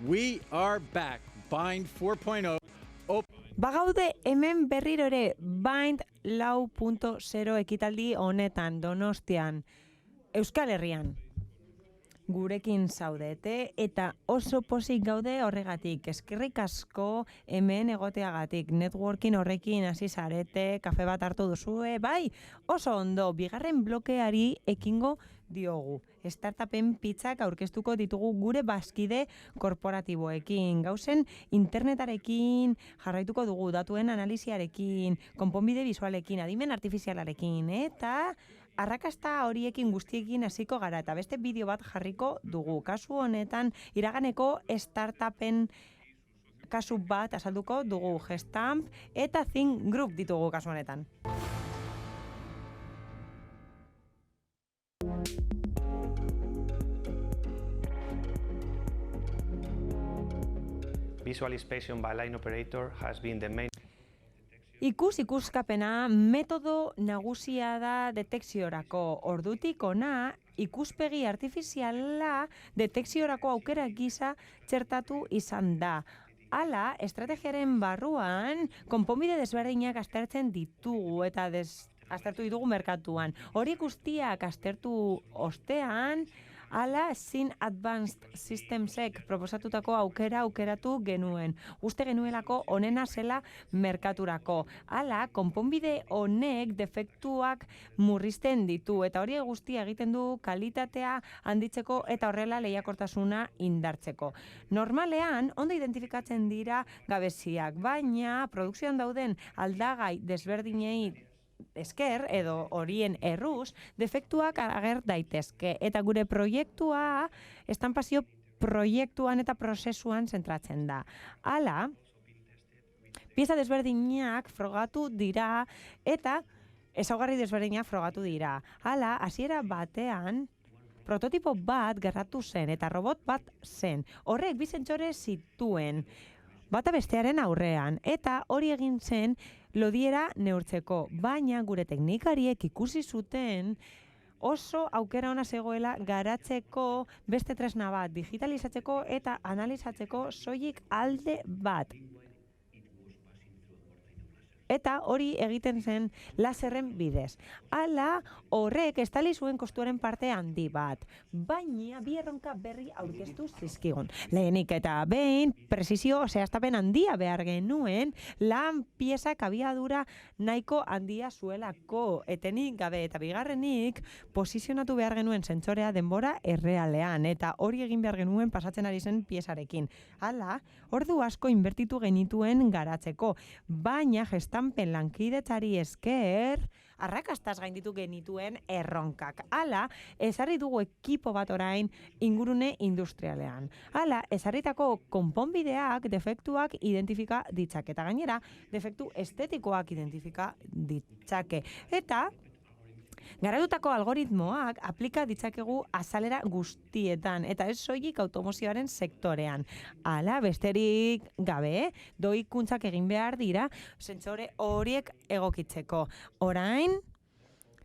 We are back. Bind 4.0. Bagaude hemen berriro ere Bind 4.0 ekitaldi honetan Donostian, Euskal Herrian. Gurekin zaudete eta oso pozik gaude horregatik. Eskerrik asko hemen egoteagatik. Networking horrekin hasi zarete, kafe bat hartu duzue, bai, oso ondo, bigarren blokeari ekingo diogu. Startupen pizzak aurkeztuko ditugu gure bazkide korporatiboekin. Gauzen internetarekin jarraituko dugu, datuen analiziarekin, konponbide bisualekin, adimen artifizialarekin, eta arrakasta horiekin guztiekin hasiko gara eta beste bideo bat jarriko dugu. Kasu honetan, iraganeko startupen kasu bat azalduko dugu. Gestamp eta Think Group ditugu kasu honetan. Visual inspection by line operator has been the main. Ikuskapena metodo nagusia da detekziorako. Ordutik ona, ikuspegi artifiziala detekziorako aukera gisa txertatu izan da. Hala, estrategiaren barruan, konponbide desberdinak aztertzen ditugu eta aztertu ditugu merkatuan. Hori guztiak aztertu ostean, hala, Sin Advanced Systemsek proposatutako aukeratu genuen. Uste genuelako onena zela merkaturako. Hala, konponbide honek defektuak murrizten ditu eta hori guztia egiten du kalitatea handitzeko eta horrela lehiakortasuna indartzeko. Normalean, ondo identifikatzen dira gabeziak, baina produkzioan dauden aldagai desberdinei esker edo horien erruz, defektuak ager daitezke. Eta gure proiektua, estanpazio proiektuan eta prozesuan zentratzen da. Hala, pieza desberdinak frogatu dira eta ezaugarri desberdinak frogatu dira. Hala, hasiera batean, prototipo bat gerratu zen eta robot bat zen. Horrek bi sentsore zituen, bata bestearen aurrean, eta hori egin zen lodiera neurtzeko, baina gure teknikariek ikusi zuten oso aukera ona zegoela garatzeko beste tresna bat, digitalizatzeko eta analizatzeko soilik alde bat. Eta hori egiten zen laserren bidez. Hala, horrek estali zuen kostuaren parte handi bat. Baina, bi erronka berri aurkeztu zizkigun. Lehenik eta behin, prezisio zehaztapen handia behar genuen, lan piezak abiadura nahiko handia zuelako. Etenik gabe eta bigarrenik, posizionatu behar genuen sentsorea denbora errealean. Eta hori egin behar genuen pasatzen ari zen piezarekin. Hala, ordu asko inbertitu genituen garatzeko. Baina, gestampen lankidetzari esker, arrakastaz gainditu genituen erronkak. Hala, ezarri dugu ekipo bat orain ingurune industrialean. Hala, ezarritako konponbideak defektuak identifika ditzake. Eta gainera, defektu estetikoak identifika ditzake. Eta garatutako algoritmoak aplika ditzakegu azalera guztietan, eta ez soilik automozioaren sektorean. Hala, besterik gabe, doikuntzak egin behar dira, sentsore horiek egokitzeko. Orain,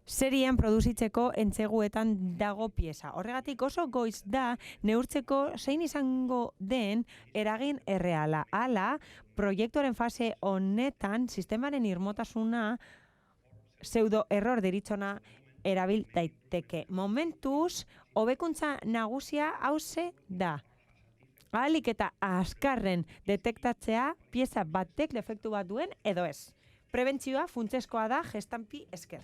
serien produzitzeko entzeguetan dago pieza. Horregatik oso goiz da neurtzeko zein izango den eragin erreala. Hala, proiektuaren fase honetan sistemaren irmotasuna pseudo error deritzona erabil daiteke. Momentuz, hobekuntza nagusia hauze da. Ahalik eta azkarren detektatzea pieza batek defektu bat duen edo ez. Prebentzioa funtsezkoa da gestampi esker.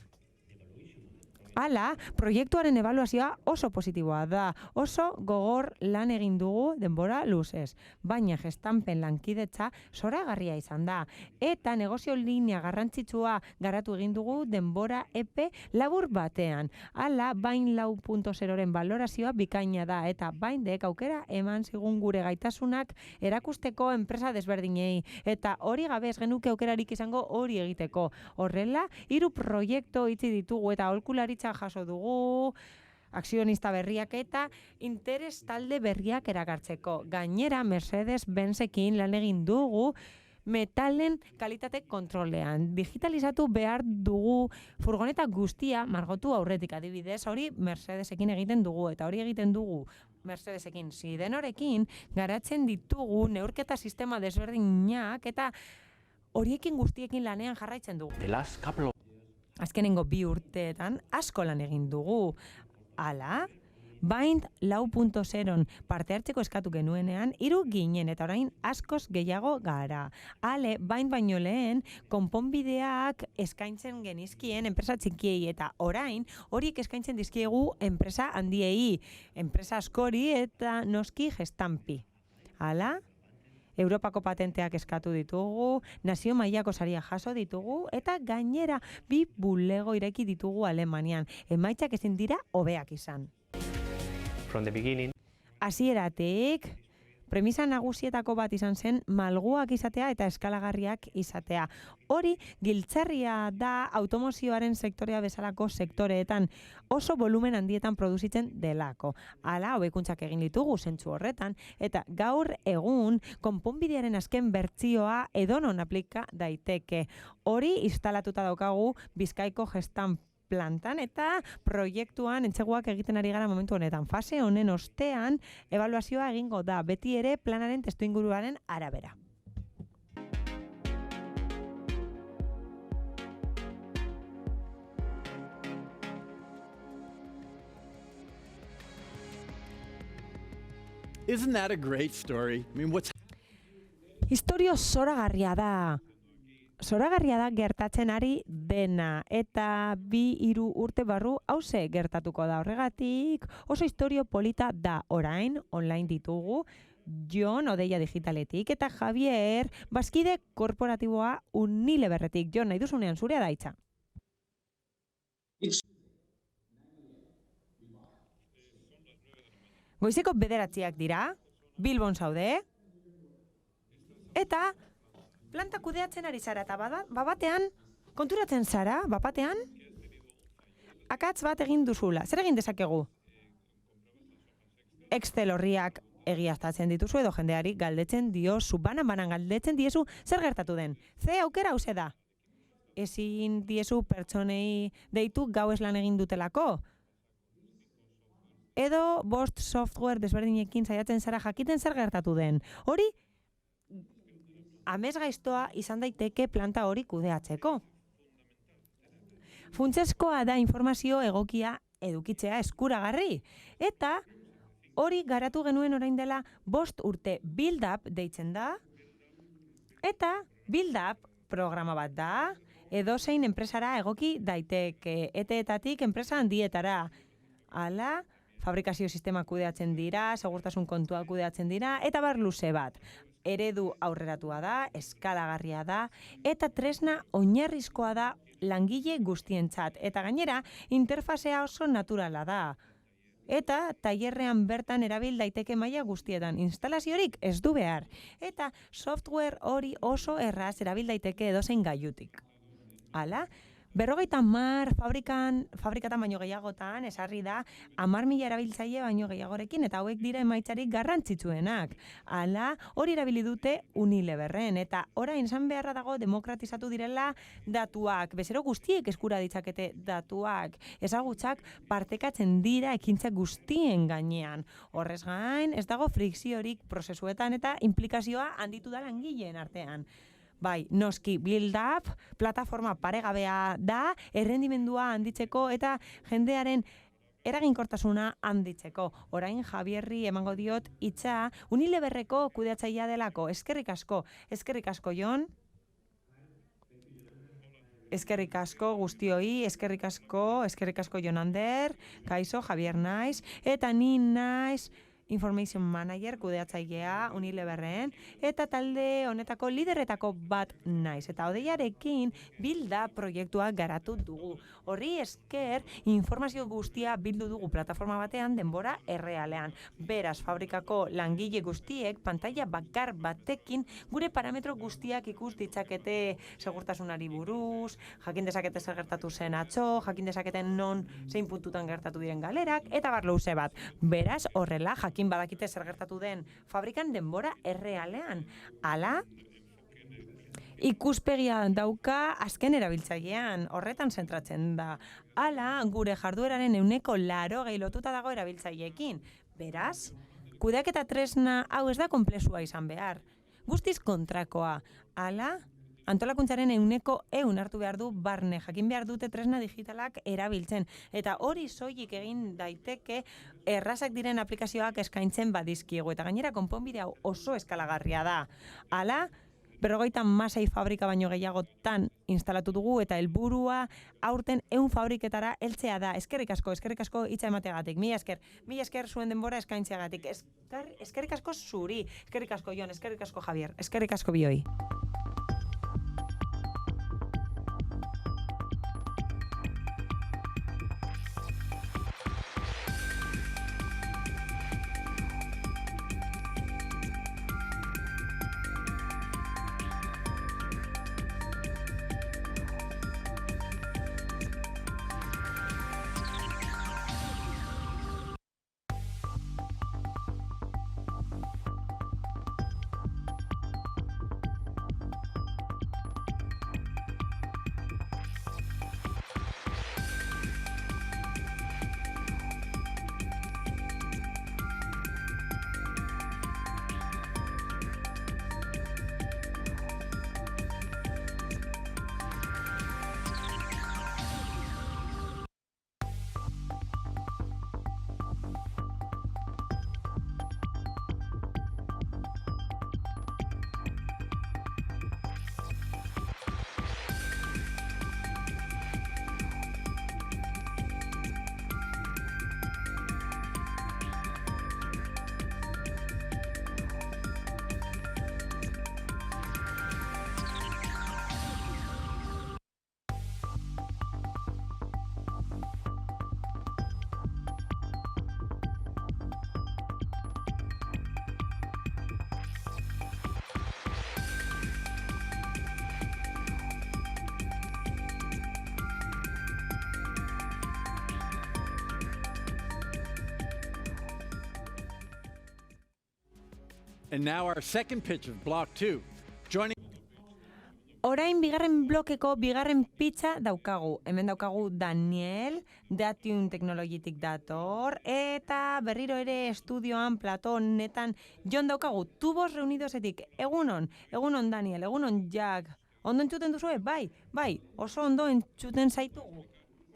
Hala, proiektuaren ebaluazioa oso positiboa da, oso gogor lan egin dugu denbora luzez, baina gestampen lankidetza zoragarria izan da, eta negozio linea garrantzitsua garatu egin dugu denbora epe labur batean. Hala, Bind 4.0ren balorazioa bikaina da, eta Bindek aukera eman zigun gure gaitasunak erakusteko enpresa desberdinei, eta hori gabe ez genuke aukerarik izango hori egiteko. Horrela, 3 proiektu itzi ditugu eta aholkularitza jaso dugu, akzionista berriak eta interes talde berriak erakartzeko. Gainera, Mercedes-Benzekin lan egin dugu metalen kalitate kontrolean. Digitalizatu behar dugu furgoneta guztia margotu aurretik adibidez, hori Mercedesekin egiten dugu, eta hori egiten dugu Mercedesekin, Sidenorekin garatzen ditugu neurketa sistema desberdinak eta horiekin guztiekin lanean jarraitzen dugu. The last couple of Azkenengo 2 urteetan asko lan egin dugu. Hala, Bind 4.0 parte hartzeko eskatu genuenean 3 ginen eta orain askoz gehiago gara. Ale, Bind baino lehen konponbideak eskaintzen genizkien enpresa txikiei eta orain horiek eskaintzen dizkiegu enpresa handiei, enpresa askori eta noski gestampi. Hala, Europako patenteak eskatu ditugu, nazio mailako saria jaso ditugu eta gainera 2 bulego ireki ditugu Alemanian. Emaitzak ezin dira hobeak izan. From the beginning, Hasieratik, premisa nagusietako bat izan zen malguak izatea eta eskalagarriak izatea. Hori giltzarria da automozioaren sektorea bezalako sektoreetan oso volumen handietan produzitzen delako. Hala, hobekuntzak egin ditugu zentzu horretan eta gaur egun konponbidearen azken bertsioa edonon aplika daiteke. Hori instalatuta daukagu Bizkaiko gestan plantan eta proiektuan entseguak egiten ari gara momentu honetan. Fase honen ostean ebaluazioa egingo da, beti ere planaren testuinguruaren arabera. Isn't that a great story? I mean, Historio zoragarria da. Zoragarria da gertatzen ari dena eta 2-3 urte barru hauze gertatuko da. Horregatik oso historio polita da. Orain online ditugu Jon Odeia Digitaletik eta Javier bazkide korporatiboa Unileverretik. Jon, nahi duzunean zurea da hitza. Goizeko 9 dira, Bilbon zaude, eta planta kudeatzen ari zara eta batean, konturatzen zara, batean, akatz bat egin duzula. Zer egin dezakegu? Excel horriak egiaztatzen dituzu edo jendeari galdetzen diozu, banan galdetzen diezu zer gertatu den. Ze aukera hauze da. Ezin diezu pertsonei deitu gauez lan egin dutelako. Edo bost software desberdinekin saiatzen zara jakiten zer gertatu den. Hori amesgaiztoa izan daiteke planta hori kudeatzeko. Funtsezkoa da informazio egokia edukitzea eskuragarri. Eta hori garatu genuen orain dela 5 urte Build Up deitzen da. Eta Build Up programa bat da. Edozein enpresara egoki daiteke. Eteetatik enpresa handietara. Hala, fabrikazio sistema kudeatzen dira, segurtasun kontua kudeatzen dira, eta bar luze bat. Eredu aurreratua da, eskalagarria da, eta tresna oinarrizkoa da langile guztientzat. Eta gainera, interfazea oso naturala da. Eta tailerrean bertan erabil daiteke maila guztietan. Instalaziorik ez du behar. Eta software hori oso erraz erabil daiteke edozein gailutik. Hala, 50 fabrikatan baino gehiagotan esarri da 10.000 erabiltzaile baino gehiagorekin eta hauek dira emaitzarik garrantzitsuenak. Hala, hori erabili dute Unileverren eta orain esan beharra dago demokratizatu direla datuak. Bezero guztiek eskura ditzakete datuak. Ezagutzak partekatzen dira ekintza guztien gainean. Horrez gain, ez dago frikziorik prozesuetan eta implikazioa handitu da langileen artean. Bai, noski Build Up plataforma paregabea da, errendimendua handitzeko eta jendearen eraginkortasuna handitzeko. Orain Javierri emango diot hitza Unileverreko kudeatzailea delako. Eskerrik asko Jon. Eskerrik asko guztioi, eskerrik asko Jon Ander, kaixo Javier naiz, eta ni naiz Information Manager kudeatzailea Unileverren eta talde honetako lideretako bat naiz. Eta Odeiarekin Build Up proiektua garatu dugu. Horri esker informazio guztia bildu dugu plataforma batean denbora errealean. Beraz, fabrikako langile guztiek pantaila bakar batekin gure parametro guztiak ikus ditzakete segurtasunari buruz, jakin dezakete zer gertatu zen atzo, jakin dezaketen non zein puntutan gertatu diren galerak, eta bar luze bat. Beraz, horrela, jakin badakite zer gertatu den fabrikan denbora errealean. Hala, ikuspegia dauka azken erabiltzailean, horretan zentratzen da. Hala, gure jardueraren 80% lotuta dago erabiltzaileekin. Beraz, kudeaketa tresna hau ez da konplexua izan behar. Guztiz kontrakoa, hala, antolakuntzaren 100% hartu behar du barne, jakin behar dute tresna digitalak erabiltzen. Eta hori soilik egin daiteke errazak diren aplikazioak eskaintzen badizkiegu. Eta gainera konponbide hau oso eskalagarria da. Hala, 56 fabrika baino gehiagotan instalatu dugu eta helburua aurten 100 fabriketara heltzea da. Eskerrik asko hitza emateagatik. Mila esker zuen denbora eskaintzeagatik. Eskerrik asko zuri, eskerrik asko Jon, eskerrik asko Javier, eskerrik asko bioi. And now our second pitch of Block 2. Joining Orain bigarren blokeko bigarren pitza daukagu. Hemen daukagu Daniel, Datium Technologitik dator, eta berriro ere estudioan Platonetan Jon daukagu, tubos reunidosetik. Egunon Daniel, egunon Jack. Ondo entzuten duzue? Bai, oso ondo entzuten zaitugu.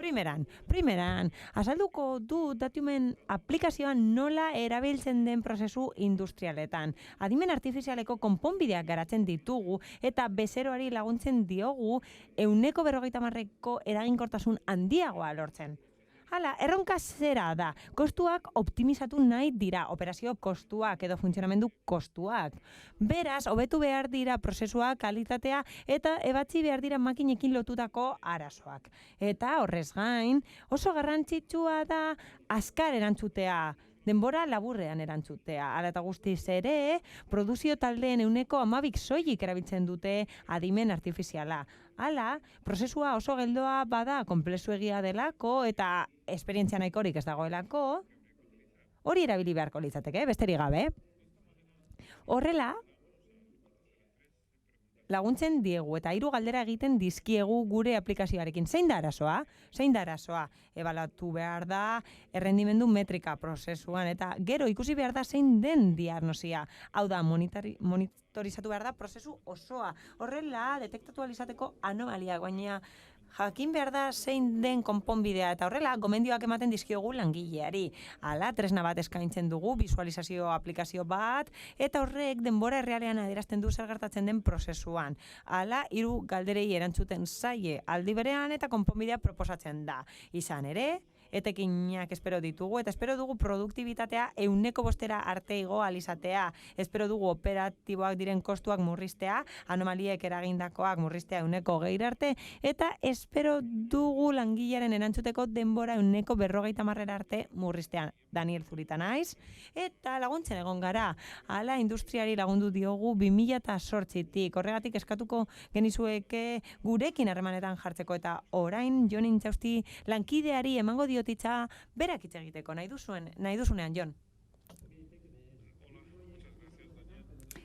Primeran, azalduko du Datiumen aplikazioan nola erabiltzen den prozesu industrialetan. Adimen artifizialeko konponbideak garatzen ditugu eta bezeroari laguntzen diogu 150% eraginkortasun handiagoa lortzen. Hala, erronka zera da. Kostuak optimizatu nahi dira, operazio kostuak edo funtzionamendu kostuak. Beraz, hobetu behar dira prozesua, kalitatea eta ebatzi behar dira makinekin lotutako arazoak. Eta horrez gain, oso garrantzitsua da azkar erantzutea, denbora laburrean erantzutea. Hala eta guztiz ere, produzio taldeen 12% soilik erabiltzen dute adimen artifiziala. Hala, prozesua oso geldoa bada konplexuegia delako eta esperientzia nahikorik ez dagoelako, hori erabili beharko litzateke, besterik gabe. Horrela, laguntzen diegu eta 3 galdera egiten dizkiegu gure aplikazioarekin. Zein da arazoa? Ebaluatu behar da errendimendu metrika prozesuan eta gero ikusi behar da zein den diagnosia. Hau da, monitorizatu behar da prozesu osoa. Horrela, detektatu alizateko anomaliak, baina jakin behar da zein den konponbidea eta horrela gomendioak ematen dizkiogu langileari. Hala, tresna bat eskaintzen dugu, bisualizazio aplikazio bat, eta horrek denbora errealean adierazten du zer gertatzen den prozesuan. Hala, 3 galderei erantzuten zaie aldi berean eta konponbidea proposatzen da. Izan ere, etekinak espero ditugu eta espero dugu produktibitatea 100% arte igo alizatea. Espero dugu operatiboak diren kostuak murriztea, anomaliek eragindakoak murriztea 120 arte eta espero dugu langilearen erantzuteko denbora 150% arte murriztean. Daniel Zurita naiz eta laguntzen egon gara. Hala industriari lagundu diogu 2008tik. Horregatik eskatuko genizueke gurekin harremanetan jartzeko eta orain Jon Intxausti lankideari emango diotitza berak hitz egiteko nahi duzunean, Jon.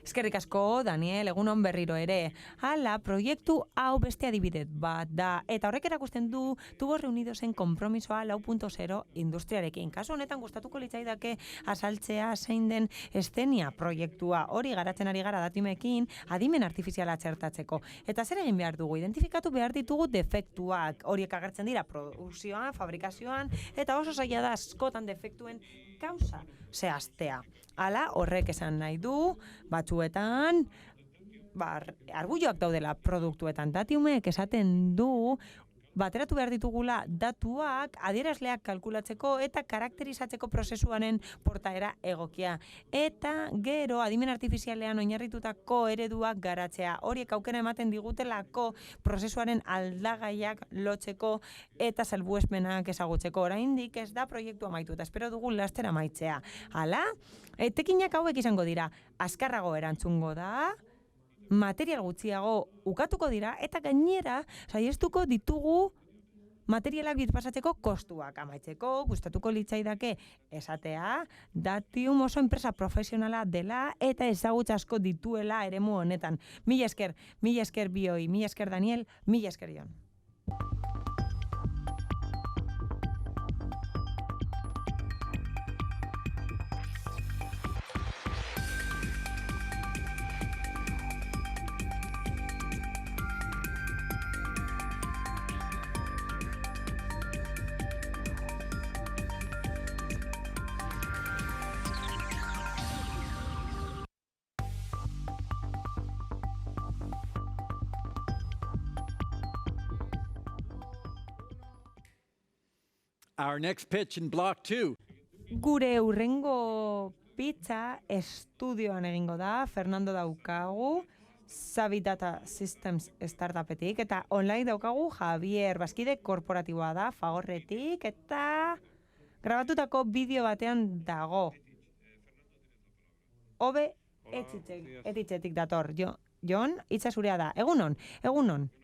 Eskerrik asko, Daniel, egunon berriro ere. Hala, proiektu hau beste adibide bat da. Eta horrek erakusten du Tubos Reunidosen konpromisoa 4.0 industriarekin. Kasu honetan gustatuko litzaidake azaltzea zein den Eszenia proiektua. Hori garatzen ari gara datumekin adimen artifiziala txertatzeko. Eta zer egin behar dugu? Identifikatu behar ditugu defektuak. Horiek agertzen dira produkzioan, fabrikazioan, eta oso zaila da askotan defektuen kausa zehaztea. Hala, horrek esan nahi du, batzuetan, argulloak daudela produktuetan. Datiumek esaten du, bateratu behar ditugula datuak adierazleak kalkulatzeko eta karakterizatzeko prozesuaren portaera egokia. Eta gero adimen artifizialean oinarritutako ereduak garatzea. Horiek aukera ematen digutelako prozesuaren aldagaiak lotzeko eta salbuespenak ezagutzeko. Oraindik ez da proiektu amaitu eta espero dugu laster amaitzea. Hala, etekinak hauek izango dira, azkarrago erantzungo da, material gutxiago ukatuko dira eta gainera saiestuko ditugu materialak birpasatzeko kostuak amaitzeko. Gustatuko litzaidake esatea Datium oso enpresa profesionala dela eta ezagutza asko dituela eremu honetan. Mila esker bioi, mila esker Daniel, mila esker Jon. Our next pitch in block 2. Gure hurrengo pitza estudioan egingo da, Fernando daukagu, Savi Data Systems startupetik, eta online daukagu Javier, bazkide korporatiboa da, Fagorretik, eta grabatutako bideo batean dago. Hobe etitzetik dator. Jon, hitza zurea da. Egunon.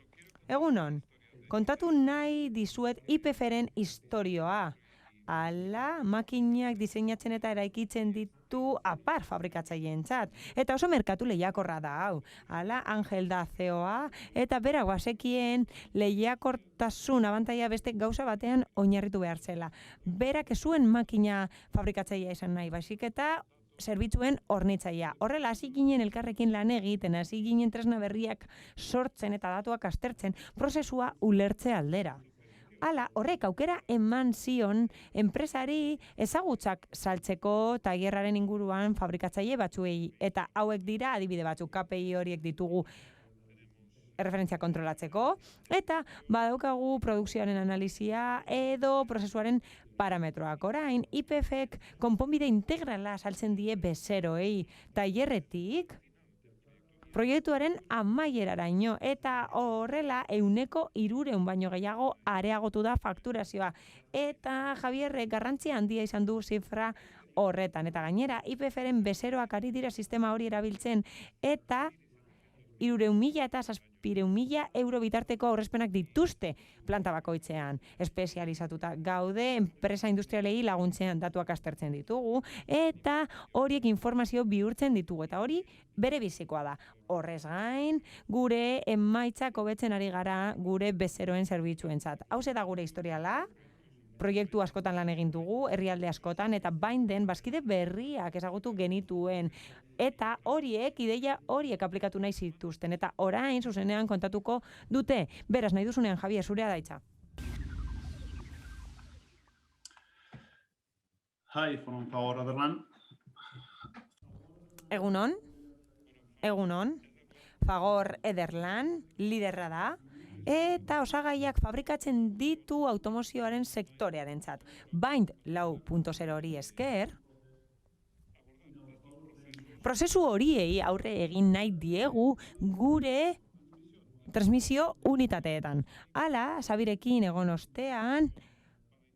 Kontatu nahi dizuet IPFren historioa. Hala, makinak diseinatzen eta eraikitzen ditu apar fabrikatzaileentzat. Eta oso merkatu lehiakorra da hau. Hala, Angel da CEO-a, eta berak bazekien lehiakortasun abantaila beste gauza batean oinarritu behar zela. Berak ez zuen makina fabrikatzailea izan nahi, baizik eta zerbitzuen hornitzailea. Horrela, hasi ginen elkarrekin lan egiten, hasi ginen tresna berriak sortzen eta datuak aztertzen, prozesua ulertze aldera. Hala, horrek aukera eman zion enpresari ezagutzak saltzeko tailerraren inguruan fabrikatzaile batzuei, eta hauek dira adibide batzuk, KPI horiek ditugu erreferentzia kontrolatzeko, eta badaukagu produkzioaren analizia edo prozesuaren parametroak. Orain, IPFek konponbide integrala saltzen die bezeroei tailerretik proiektuaren amaieraraino, eta horrela 300 baino gehiago areagotu da fakturazioa. Eta Javierrek garrantzia handia izan du zifra horretan. Eta gainera, IPFren bezeroak ari dira sistema hori erabiltzen, eta 300.000 eta 700.000 euro bitarteko aurrezpenak dituzte planta bakoitzean. Espezializatuta gaude, enpresa industrialei laguntzean datuak aztertzen ditugu, eta horiek informazio bihurtzen ditugu, eta hori bere bizikoa da. Horrez gain, gure emaitzak hobetzen ari gara gure bezeroen zerbitzuentzat. Hauze da gure historiala, proiektu askotan lan egin dugu, herrialde askotan, eta bainden bazkide berriak ezagutu genituen. Eta ideia horiek aplikatu nahi zituzten, eta orain zuzenean kontatuko dute. Beraz, nahi duzunean, Javier, zurea da hitza. Hi, from Fagor Ederlan. Egunon. Fagor Ederlan, liderra da, eta osagaiak fabrikatzen ditu automozioaren sektorearentzat. Bind 4.0 hori esker, prozesu horiei aurre egin nahi diegu gure transmisio unitateetan. Hala, Sabirekin egon ostean,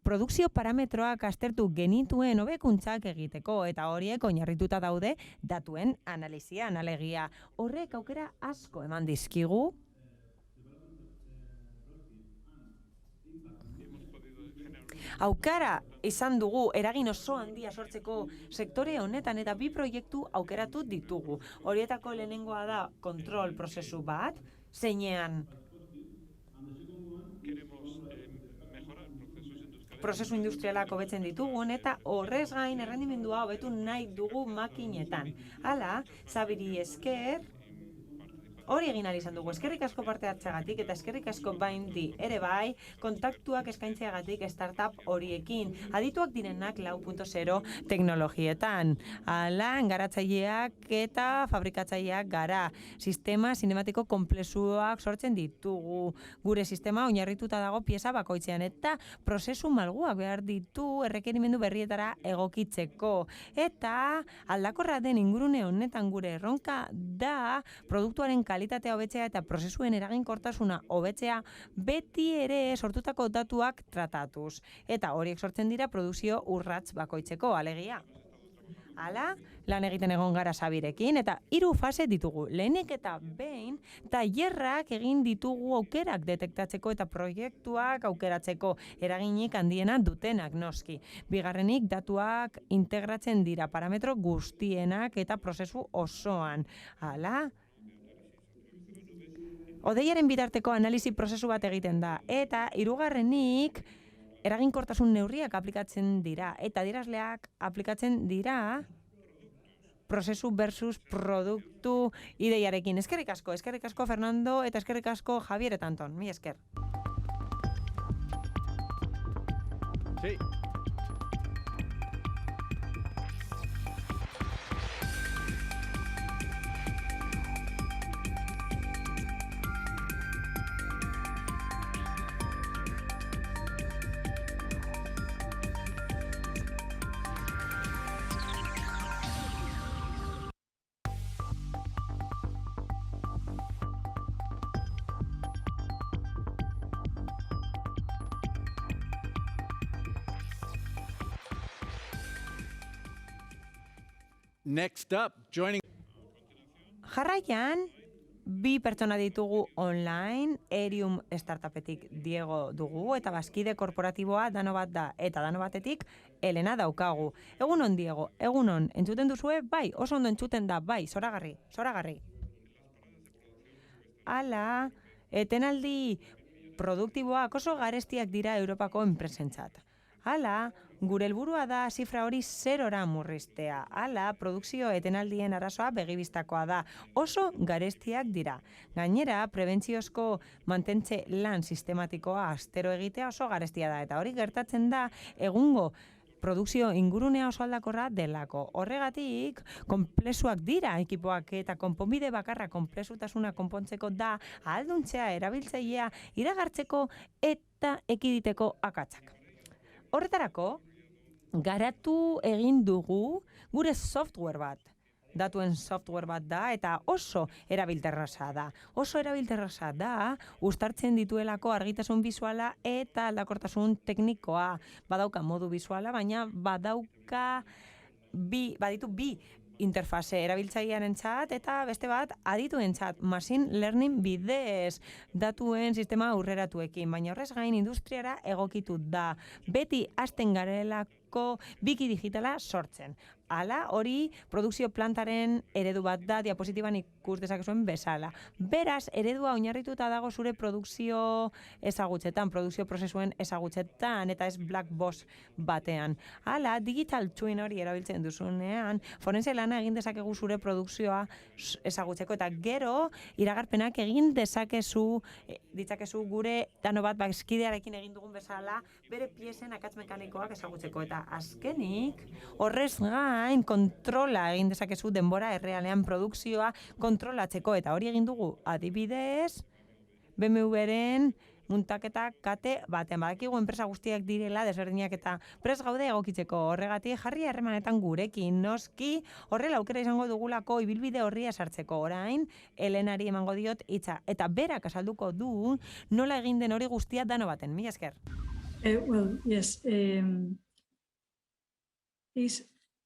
produkzio parametroak aztertu genituen hobekuntzak egiteko, eta horiek oinarrituta daude datuen analizian, alegia. Horrek aukera asko eman dizkigu Aukara izan dugu eragin oso handia sortzeko sektore honetan eta 2 proiektu aukeratu ditugu. Horietako lehenengoa da kontrol prozesu bat, zeinean prozesu industrialak hobetzen ditugun eta horrez gain errendimendua hobetu nahi dugu makinetan. Hala, Zabiri esker, hori egin ahal izan dugu. Eskerrik asko parte hartzeagatik eta eskerrik asko Bindi ere bai, kontaktuak eskaintzeagatik startup horiekin. Adituak direnak 4.0 teknologietan. Hala, garatzaileak eta fabrikatzaileak gara. Sistema sinematiko konplexuak sortzen ditugu. Gure sistema oinarrituta dago pieza bakoitzean eta prozesu malguak behar ditu errekerimendu berrietara egokitzeko. Eta aldakorra den ingurune honetan gure erronka da produktuaren kalitatea hobetzea eta prozesuen eraginkortasuna hobetzea beti ere sortutako datuak tratatuz. Eta horiek sortzen dira produkzio urrats bakoitzeko, alegia. Hala, lan egiten egon gara Zabirekin eta 3 fase ditugu. Lehenik eta behin, tailerrak egin ditugu aukerak detektatzeko eta proiektuak aukeratzeko eraginik handiena dutenak noski. Bigarrenik, datuak integratzen dira parametro guztienak eta prozesu osoan. Hala, Odeiaren bitarteko analisi prozesu bat egiten da eta 3. Eraginkortasun neurriak aplikatzen dira eta adierazleak aplikatzen dira prozesu versus produktu ideiarekin. Eskerrik asko Fernando eta eskerrik asko Javier eta Anton. Mi esker. Sí. Next up, joining... Jarraian, 2 pertsona ditugu online, Erium startupetik Diego dugu eta Bazkide korporatiboa Dano bat da eta Dano batetik Elena daukagu. Egunon Diego, egunon, entzuten duzue? Bai, oso ondo entzuten da, bai, zoragarri. Hala, etenaldi produktiboak oso garestiak dira Europako enpresentzat. Hala, gure helburua da zifra hori 0ra murriztea. Hala, produkzio etenaldien arazoa begibistakoa da. Oso garestiak dira. Gainera, prebentziozko mantentze lan sistematikoa astero egitea oso garestia da. Eta hori gertatzen da egungo produkzio ingurunea oso aldakorra delako. Horregatik, konplexuak dira ekipoak eta konponbide bakarra konplexutasuna konpontzeko da ahalduntzea erabiltzailea iragartzeko eta ekiditeko akatsak. Horretarako, garatu egin dugu gure software bat. Datuen software bat da eta oso erabilterraza da. Uztartzen dituelako argitasun bisuala eta aldakortasun teknikoa. Badauka modu bisuala, baina baditu 2 interfase erabiltzailearentzat eta beste bat adituentzat machine learning bidez datuen sistema aurreratuekin, baina horrez gain industriara egokitu da. Beti hasten garelako biki digitala sortzen. Hala, hori produkzio plantaren eredu bat da diapositiban ikus dezakezuen bezala. Beraz, eredua oinarrituta dago zure produkzio ezagutzetan, produkzio prozesuen ezagutzetan eta ez black box batean. Hala, digital twin hori erabiltzen duzunean, forense lana egin dezakegu zure produkzioa ezagutzeko eta gero iragarpenak egin ditzakezu gure Dano bat Bazkidearekin egin dugun bezala bere piezen akats mekanikoak ezagutzeko eta azkenik horrez gain kontrola egin dezakezu denbora errealean produkzioa kontrolatzeko eta hori egin dugu adibidez BMWren muntaketa kate batean. Badakigu enpresa guztiak direla desberdinak eta prest gaude egokitzeko. Horregatik jarri harremanetan gurekin noski horrela aukera izango dugulako ibilbide horria sartzeko. Orain Elenari emango diot hitza eta berak azalduko du nola egin den hori guztia Dano baten. Mila esker. Well, yes.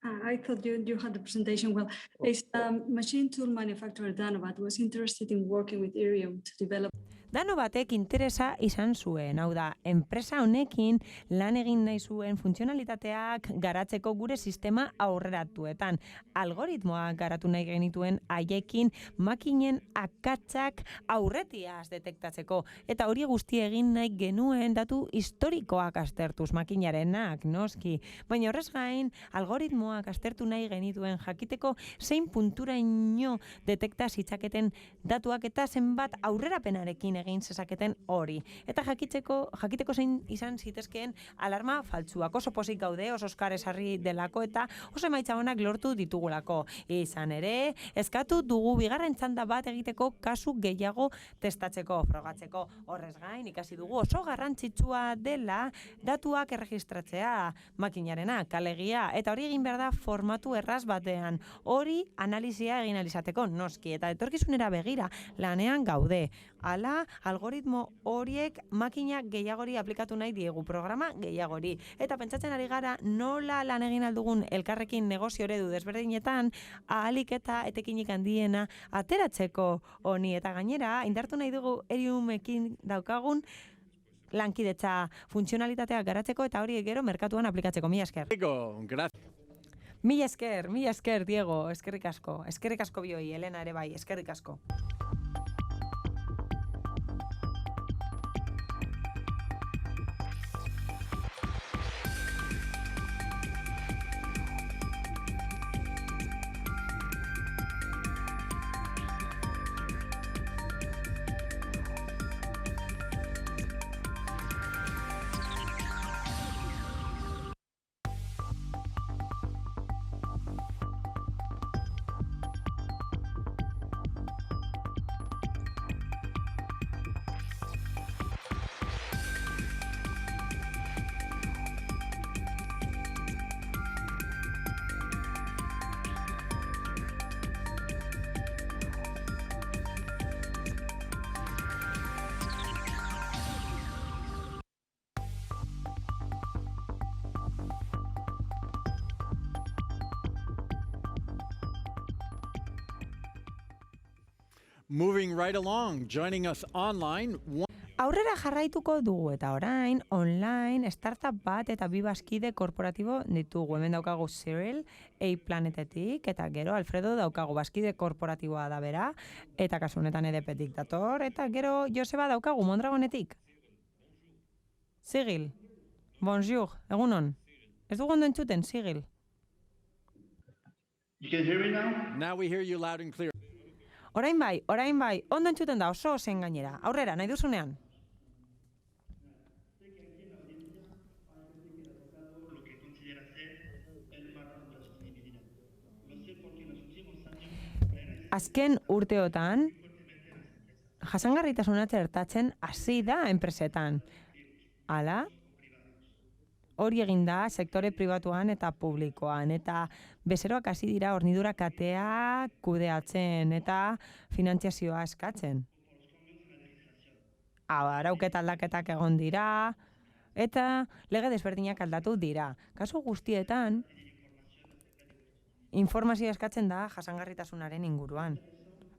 I thought you had the presentation well. It's machine tool manufacturer Danovat was interested in working with Irium to develop. Danovatek interesa izan zuen, hau da, enpresa honekin lan egin nahi zuen funtzionalitateak garatzeko gure sistema aurreratuetan. Algoritmoak garatu nahi genituen haiekin makinen akatsak aurretiaz detektatzeko. Eta hori guzti egin nahi genuen datu historikoak aztertuz makinarenak, noski. Baina horrez gain, algoritmoak aztertu nahi genituen jakiteko zein punturaino detekta zitzaketen datuak eta zenbat aurrerapenarekin egin zezaketen hori. Eta jakiteko zein izan zitezkeen alarma faltsuak. Oso pozik gaude, oso oskar esarri delako eta oso emaitza honak lortu ditugulako. Izan ere, eskatu dugu bigarren txanda bat egiteko kasu gehiago testatzeko, frogatzeko. Horrez gain, ikasi dugu oso garrantzitsua dela datuak erregistratzea, makinarena, kalegia, eta hori egin behar da formatu erraz batean. Hori analizia egin alizateko, noski, eta etorkizunera begira lanean gaude. Hala, algoritmo horiek makina gehiagori aplikatu nahi diegu, programa gehiagori. Eta pentsatzen ari gara nola lan egin aldugun elkarrekin negozio eredu desberdinetan ahalik eta etekinik handiena ateratzeko honi. Eta gainera, indartu nahi dugu Iriumekin daukagun lankidetza funtzionalitatea garatzeko eta hori gero merkatuan aplikatzeko. Mila esker. Mila esker, Diego, eskerrik asko bioi, Elena ere bai, eskerrik asko. Moving right along, joining us online. Aurrera jarraituko dugu eta orain online startup bat eta bi bazkide korporatibo ditugu. Hemen daukagu Cyril, A-Planetetik, eta gero Alfredo daukagu bazkide korporatiboa da bera, eta kasu honetan EDP-tik dator, eta gero Joseba daukagu Mondragonetik. Sigil, bonjour, egunon. Ez dugu ondo entzuten, Sigil. You can hear me now? Now we hear you loud and clear. Orain bai, ondo entzuten da, oso zen gainera. Aurrera, nahi duzunean. Azken urteotan, jasangarritasuna txertatzen hasi da enpresetan. Hala, hori egin da sektore pribatuan eta publikoan, eta bezeroak hasi dira hornidura katea kudeatzen eta finantziazioa eskatzen. Arauketa aldaketak egon dira, eta lege desberdinak aldatu dira. Kasu guztietan, informazioa eskatzen da jasangarritasunaren inguruan.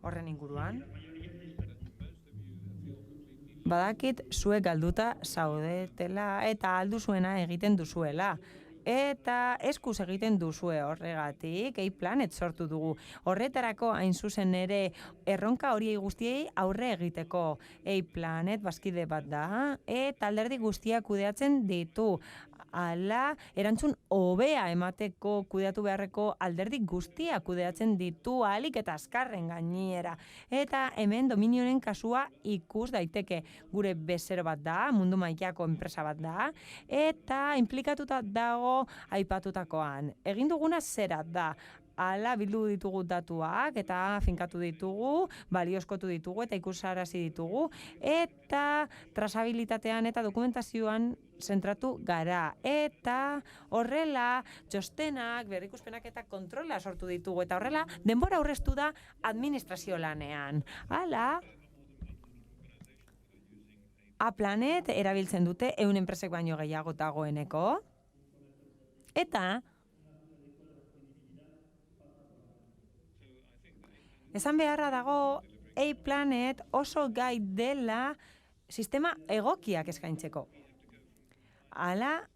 Horren inguruan, badakit zuek galduta zaudetela eta alduzuena egiten duzuela. Eta eskuz egiten duzue horregatik, A-Planet sortu dugu. Horretarako hain zuzen ere erronka horiei guztiei aurre egiteko. A-Planet bazkide bat da, eta alderdi guztiak kudeatzen ditu. Hala, erantzun hobea emateko kudeatu beharreko alderdi guztiak kudeatzen ditu ahalik eta azkarren gainera. Eta hemen Dominionen kasua ikus daiteke. Gure bezero bat da, mundu mailako enpresa bat da, eta implikatuta dago aipatutakoan. Egin duguna zera da. Hala bildu ditugu datuak eta finkatu ditugu, balioskotu ditugu eta ikusarazi ditugu, eta trazabilitatean eta dokumentazioan zentratu gara. Eta horrela txostenak, berrikuspenak eta kontrola sortu ditugu. Eta horrela denbora aurreztu da administrazio lanean. Hala, A-Planet erabiltzen dute 100 enpresek baino gehiago dagoeneko. Eta Esan beharra dago, A-Planet oso gai dela sistema egokiak eskaintzeko. Hala,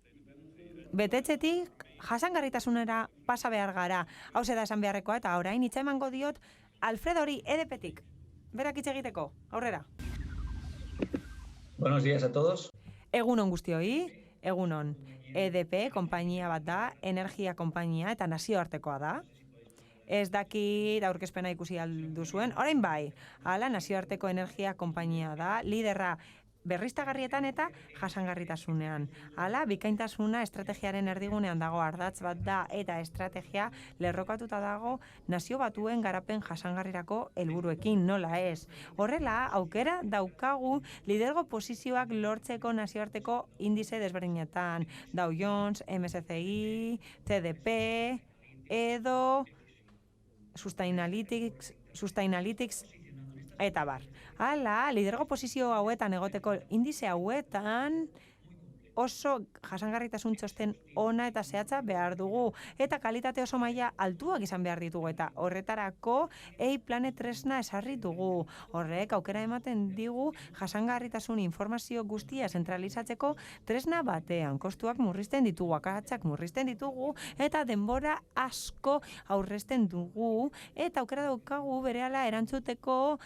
betetzetik jasangarritasunera pasa behar gara. Hau da esan beharrekoa eta orain hitza emango diot Alfredori EDPtik. Berak hitz egiteko, aurrera. Buenos días a todos. Egunon guztioi, egunon. EDP konpainia bat da, energia konpainia eta nazioartekoa da. Ez dakit aurkezpena ikusi alduzuen, orain bai, hala nazioarteko energia konpainia da, liderra berriztagarrietan eta jasangarritasunean. Hala, bikaintasuna estrategiaren erdigunean dago ardatz bat da eta estrategia lerrokatuta dago nazio batuen garapen jasangarrirako helburuekin, nola ez. Horrela, aukera daukagu lidergo posizioak lortzeko nazioarteko indize desberdinetan. Dow Jones, MSCI, CDP, edo Sustainalytics eta bar. Hala, lidergo posizio hauetan egoteko indize hauetan oso jasangarritasun txosten ona eta zehatza behar dugu eta kalitate oso maila altuak izan behar ditugu eta horretarako A-Planet tresna esarri dugu. Horrek aukera ematen digu jasangarritasun informazio guztia zentralizatzeko tresna batean. Kostuak murrizten ditugu, akatsak murrizten ditugu eta denbora asko aurrezten dugu eta aukera daukagu berehala erantzuteko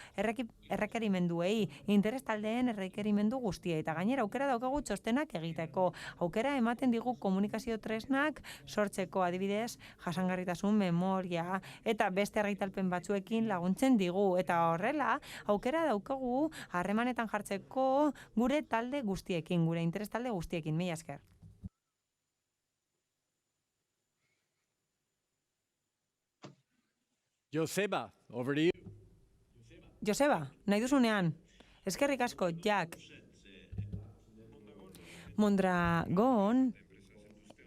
errekerimenduei, interes taldeen errekerimendu guztia eta gainera aukera daukagu txostenak egiteko. Aukera ematen digu komunikazio tresnak sortzeko, adibidez, jasangarritasun memoria eta beste argitalpen batzuekin laguntzen digu eta horrela aukera daukagu harremanetan jartzeko gure talde guztiekin, gure interes talde guztiekin. Mila esker. Joseba, over to you. Joseba, nahi duzunean. Eskerrik asko, Jack. Mondragon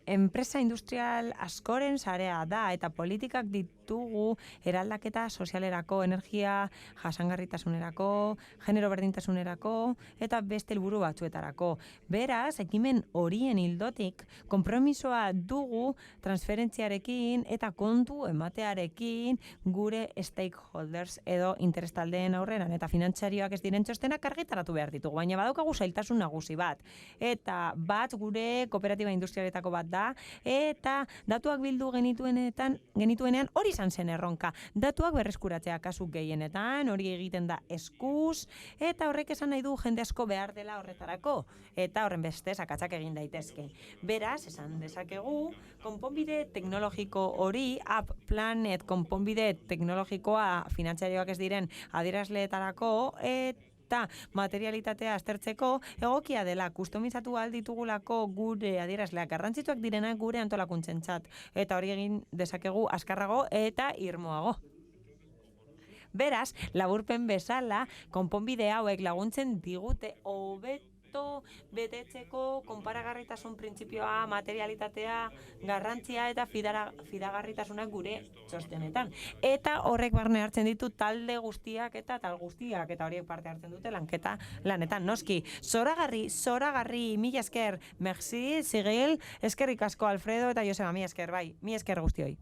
enpresa industrial askoren sarea da eta politikak ditugu eraldaketa sozialerako, energia jasangarritasunerako, genero berdintasunerako eta beste helburu batzuetarako. Beraz, ekimen horien ildotik konpromisoa dugu transferentziarekin eta kontu ematearekin gure stakeholders edo interestaldeen aurreran eta finantzarioak ez diren txostenak argitaratu behar ditugu, baina badaukagu zailtasun nagusi bat. Eta bat gure kooperatiba industrialetako bat da, eta datuak bildu genituenean hori izan zen erronka. Datuak berreskuratzea kasu gehienetan, hori egiten da eskuz, eta horrek esan nahi du jende asko behar dela horretarako, eta horren bestez akatsak egin daitezke. Beraz, esan dezakegu, konponbide teknologiko hori, A-Planet konponbide teknologikoa finantzarioak ez diren adierazleetarako, eta materialitatea aztertzeko egokia dela, kustomizatu alditugulako gure adierazleak garrantzitsuak direnak gure antolakuntzentzat eta hori egin dezakegu azkarrago eta irmoago. Beraz, laburpen bezala, konponbide hauek laguntzen digute hobeto betetzeko konparagarritasun printzipioa, materialitatea, garrantzia eta fidagarritasunak gure txostenetan. Eta horrek barne hartzen ditu talde guztiak eta tal guztiak eta horiek parte hartzen dute lanetan. Noski, zoragarri, mila esker, merci, Sigil, eskerrik asko Alfredo eta Joseba, mila esker, bai, mila esker guztioi.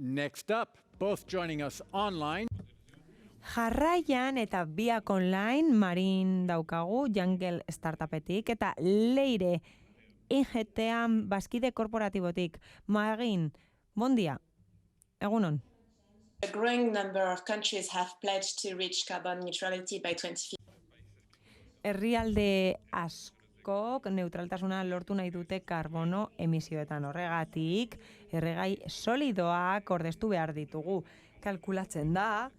Next up, both joining us online. Jarraian eta biak online Marin daukagu Jungle Startupetik eta Leire IGTan Baskide Korporatibotik. Marin, bon dia. Egunon. A growing number of countries have pledged to reach carbon neutrality by 2050. Herrialde askok neutraltasuna lortu nahi dute karbono emisioetan. Horregatik, erregai solidoak ordeztu behar ditugu. Kalkulatzen da,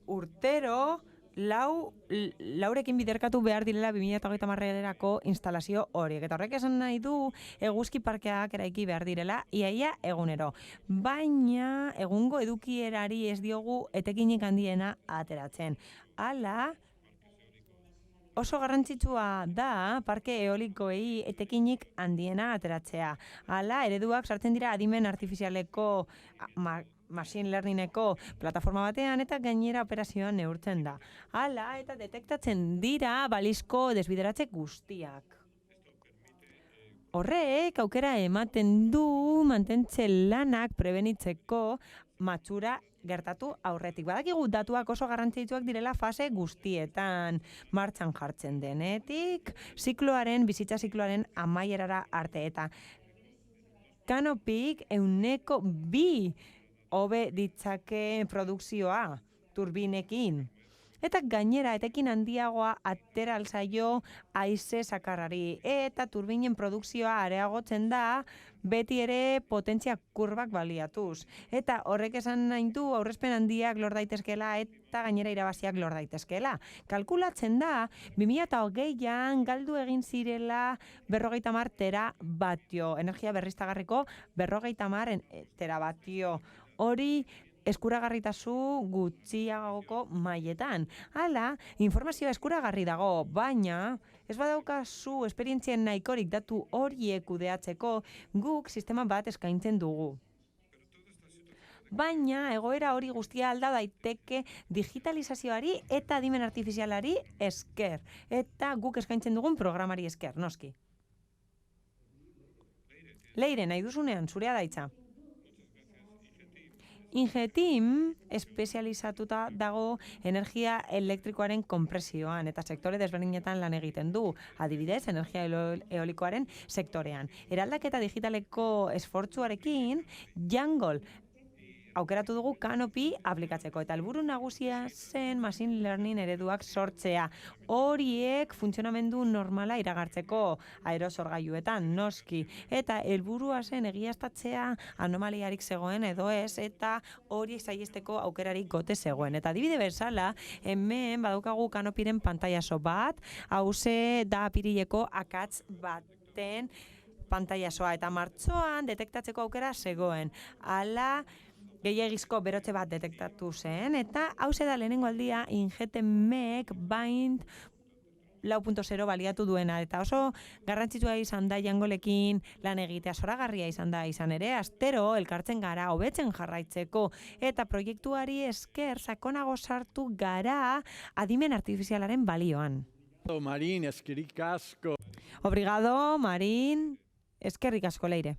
urtero laurekin biderkatu behar direla 2030erako instalazio horiek. Eta horrek esan nahi du eguzki parkeak eraiki behar direla iaia egunero. Baina egungo edukierari ez diogu etekinik handiena ateratzen. Hala, oso garrantzitsua da parke eolikoei etekinik handiena ateratzea. Hala, ereduak sartzen dira adimen artifizialeko machine learningeko plataforma batean eta gainera operazioan neurtzen da. Hala, eta detektatzen dira balizko desbideratze guztiak. Horrek aukera ematen du mantentze lanak prebenitzeko matxura gertatu aurretik. Badakigu datuak oso garrantzitsuak direla fase guztietan martxan jartzen denetik, bizitza zikloaren amaierara arte eta Canopyk 2% hobe ditzake produkzioa turbinekin. Eta gainera etekin handiagoa atera alzaio haize sakarrari eta turbinen produkzioa areagotzen da beti ere potentzia kurbak baliatuz. Eta horrek esan nahi du aurrezpen handiak lor daitezkeela eta gainera irabaziak lor daitezkeela. Kalkulatzen da 2020an galdu egin zirela 50 terabatio, energia berriztagarriko 50 terabatio. Hori eskuragarritasu gutxiagoko mailetan. Hala, informazioa eskuragarri dago, baina ez badaukazu esperientzien nahikorik datu horiek kudeatzeko guk sistema bat eskaintzen dugu. Baina egoera hori guztia alda daiteke digitalizazioari eta adimen artifizialari esker. Eta guk eskaintzen dugun programari esker, noski. Leire, nahi duzunean, zurea daitza. IGTeam espezializatuta dago energia elektrikoaren konpresioan eta sektore desberdinetan lan egiten du, adibidez, energia eolikoaren sektorean. Eraldaketa digitaleko esfortzuarekin, Jungle aukeratu dugu Canopy aplikatzeko eta helburu nagusia zen machine learning ereduak sortzea. Horiek funtzionamendu normala iragartzeko aerosorgailuetan noski eta helburua zen egiaztatzea anomaliarik zegoen edo ez eta hori saihesteko aukerarik gote zegoen. Eta adibide bezala, hemen badaukagu Canopyren pantailazo bat, hauze da apirileko akatz baten pantailazoa eta martxoan detektatzeko aukera zegoen. Hala, gehiagizko berotze bat detektatu zen, eta hauze da lehenengo aldia IGTmek Bind 4.0 baliatu duena, eta oso garrantzitsua izan da Jungleekin lan egitea, zoragarria izan da izan ere, astero elkartzen gara, hobetzen jarraitzeko, eta proiektuari esker sakonago sartu gara adimen artifizialaren balioan. Marin, eskerrik asko. Obrigado, Marin, eskerrik asko, Leire.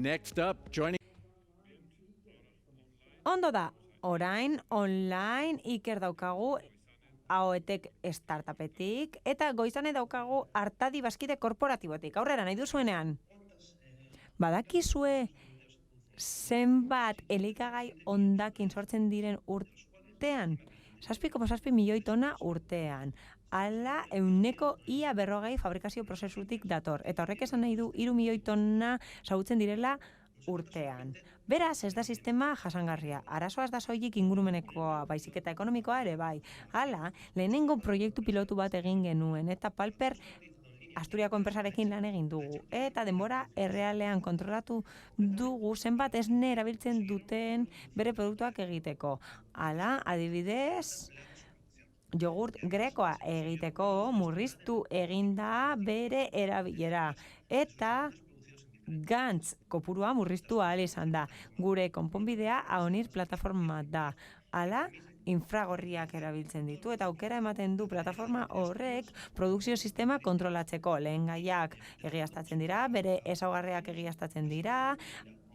Next up, joining... Ondo da, orain online Iker daukagu AOETek startupetik eta goizane daukagu Artadi Baskide Korporatibotik. Aurrera nahi duzuenean. Badakizue zenbat elikagai hondakin sortzen diren urtean? 7,7 milioi tona urtean. ala 140 fabrikazio prozesutik dator. Eta horrek esan nahi du 3 milioi tonna xahutzen direla urtean. Beraz, ez da sistema jasangarria. Arazoa ez da soilik ingurumenekoa, baizik eta ekonomikoa ere bai. Hala, lehenengo proiektu pilotu bat egin genuen, eta Palper Asturiako enpresarekin lan egin dugu. Eta denbora errealean kontrolatu dugu zenbat esne erabiltzen duten bere produktuak egiteko. Hala, adibidez, jogurt grekoa egiteko murriztu eginda bere erabilera. Eta Gantz kopurua murriztu ahal izan da. Gure konponbidea Aonir plataforma da. Hala, infragorriak erabiltzen ditu eta aukera ematen du plataforma horrek produkzio sistema kontrolatzeko. Lehengaiak egiaztatzen dira, bere ezaugarriak egiaztatzen dira,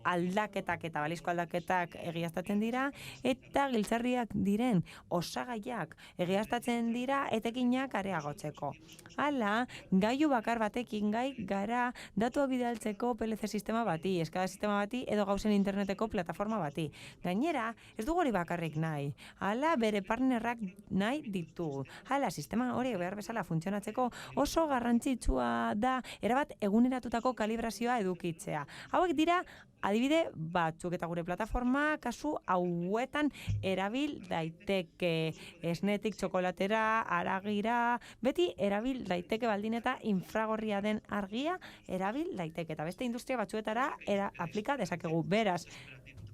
aldaketak eta balizko aldaketak egiaztatzen dira, eta giltzarriak diren osagaiak egiaztatzen dira etekinak areagotzeko. Hala, gailu bakar batekin gai gara datua bidaltzeko PLC sistema bati, eskada sistema bati edo gauzen interneteko plataforma bati. Gainera, ez dugu hori bakarrik nahi. Hala, bere partnerrak nahi ditugu. Hala, sistema hori behar bezala funtzionatzeko oso garrantzitsua da erabat eguneratutako kalibrazioa edukitzea. Hauek dira adibide batzuk eta gure plataforma kasu hauetan erabil daiteke. Esnetik txokolatera, aragira, beti erabil daiteke baldin eta infragorria den argia erabil daiteke. Eta beste industria batzuetara aplika dezakegu. Beraz,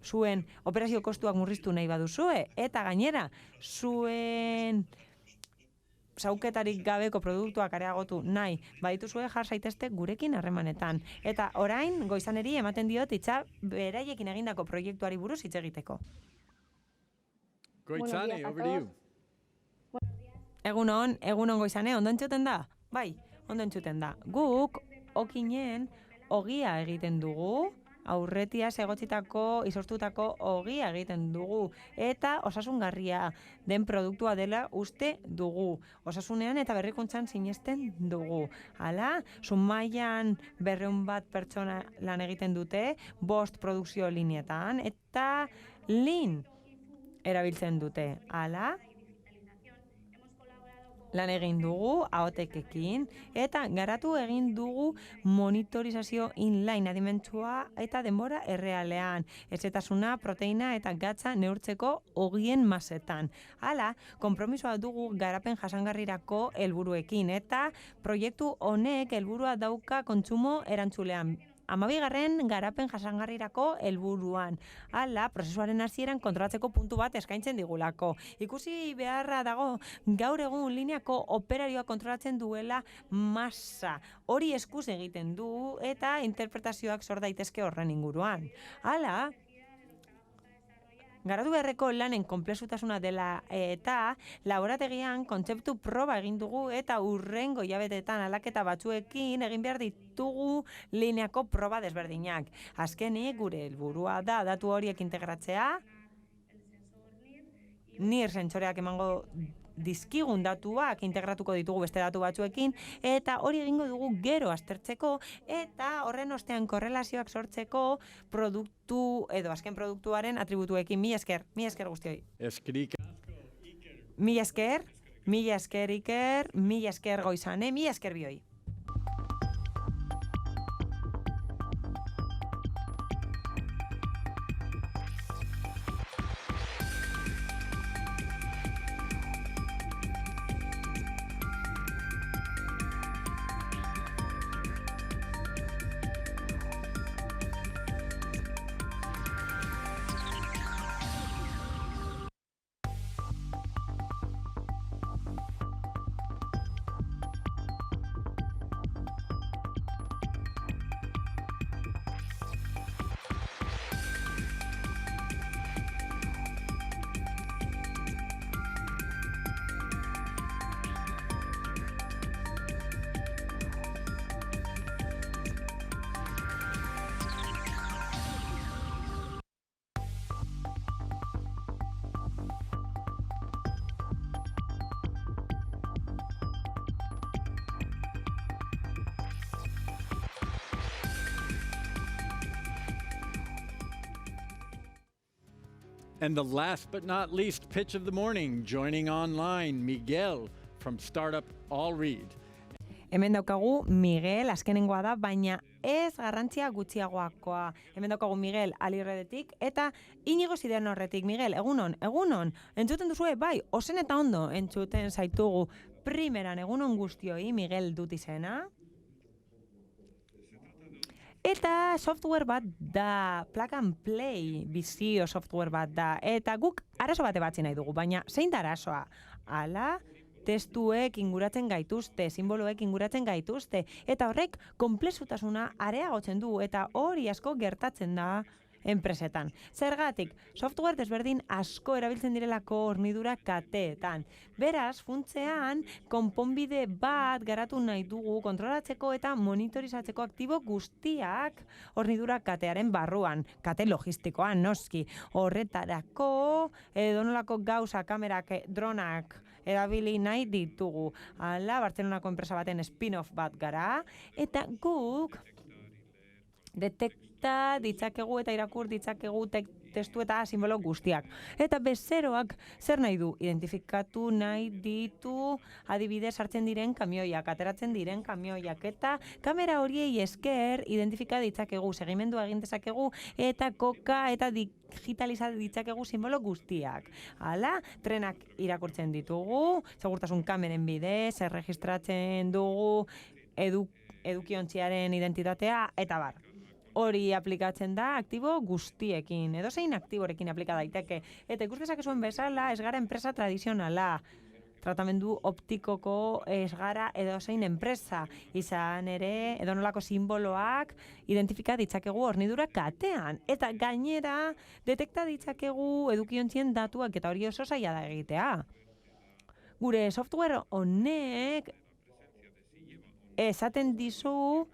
zuen operazio kostuak murriztu nahi baduzue eta gainera zuen sauketarik gabeko produktuak areagotu nahi badituzue jar zaitezte gurekin harremanetan. Eta orain Goizaneri ematen diot hitza beraiekin egindako proiektuari buruz hitz egiteko. Goizane, over to you. Egunon Goizane, ondo entzuten da? Bai, ondo entzuten da. Guk okinen ogia egiten dugu, aurretiaz egotzitako, izoztutako ogia egiten dugu, eta osasungarria den produktua dela uste dugu. Osasunean eta berrikuntzan sinesten dugu. Hala, Zumaian 200 pertsona lan egiten dute, 5 produkzio linietan, eta Lean erabiltzen dute. Hala, lan egin dugu AOTekekin eta garatu egin dugu monitorizazio inline adimentsua eta denbora errealean, ezetasuna, proteina eta gatza neurtzeko ogien masetan. Hala, konpromisoa dugu garapen jasangarrirako helburuekin eta proiektu honek helburua dauka kontsumo erantzulean. 12. garapen jasangarrirako helburuan. Hala, prozesuaren hasieran kontrolatzeko puntu bat eskaintzen digulako. Ikusi beharra dago gaur egun lineako operarioa kontrolatzen duela masa. Hori eskuz egiten du eta interpretazioak sor daitezke horren inguruan. Hala, garatu beharreko lanen konplexutasuna dela eta laborategian kontzeptu proba egin dugu eta hurrengo hilabeteetan aldaketa batzuekin egin behar ditugu lineako proba desberdinak. Azkenik gure helburua da datu horiek integratzea, NIR sentsoreak emango dizkigun datuak integratuko ditugu beste datu batzuekin eta hori egingo dugu gero aztertzeko eta horren ostean korrelazioak sortzeko produktu edo azken produktuaren atributuekin. Mila esker guztioi. Eskerrik. Mila esker Iker, mila esker Goizane, mila esker bioi. And the last but not least pitch of the morning, joining online, Miguel from startup all read. Hemen daukagu Miguel, azkenengoa da, baina ez garrantzia gutxiagoakoa. Hemen daukagu Miguel Alirredetik eta Inigo Zidenorretik. Miguel, egunon. Entzuten duzue, bai, ozen eta ondo entzuten zaitugu. Primeran, egunon guztioi, Miguel dut izena. Eta software bat da, plug and play, bizio software bat da. Eta guk arazo bate batzi nahi dugu, baina zein da arazoa? Hala, testuek inguratzen gaituzte, simboloek inguratzen gaituzte, eta horrek konplexutasuna areagotzen du, eta hori asko gertatzen da enpresetan. Zergatik, software desberdin asko erabiltzen direlako hornidura kateetan. Beraz, funtzean, konponbide bat garatu nahi dugu kontrolatzeko eta monitorizatzeko aktibo guztiak hornidura katearen barruan, kate logistikoan, noski. Horretarako, edonolako gauza, kamerak, dronak, erabili nahi ditugu. Hala, Bartzelonako enpresa baten spin-off bat gara, eta guk detekta ditzakegu eta irakur ditzakegu testu eta simbolo guztiak. Eta bezeroak zer nahi du? Identifikatu nahi ditu adibidez hartzen diren kamioiak, ateratzen diren kamioiak, eta kamera horiei esker identifika ditzakegu, segimendua egin dezakegu, eta koka eta digitaliza ditzakegu simbolo guztiak. Hala, trenak irakurtzen ditugu, segurtasun kameren bidez, erregistratzen dugu edukiontziaren identitatea, eta bar. Hori aplikatzen da aktibo guztiekin, edozein aktiborekin aplika daiteke. Eta ikus dezakezuen bezala, ez gara enpresa tradizionala. Tratamendu optikoko ez gara edozein enpresa. Izan ere, edonolako simboloak identifika ditzakegu hornidura katean. Eta gainera, detekta ditzakegu edukiontzien datuak, eta hori oso zaila da egitea. Gure software honek esaten dizu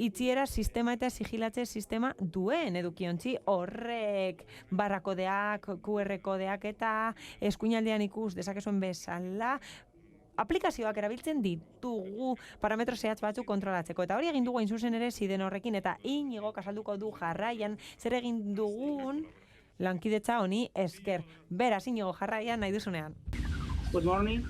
itxiera sistema eta sigilatze sistema duen edukiontzi horrek barrakodeak, QR-kodeak eta eskuinaldean ikus dezakezuen bezala aplikazioak erabiltzen ditugu parametro zehatz batzuk kontrolatzeko. Eta hori egin dugu hain zuzen ere Zidenorrekin eta Inigo azalduko du jarraian zer egin dugun lankidetza honi esker. Beraz, Inigo, jarraian nahi duzunean. Good morning.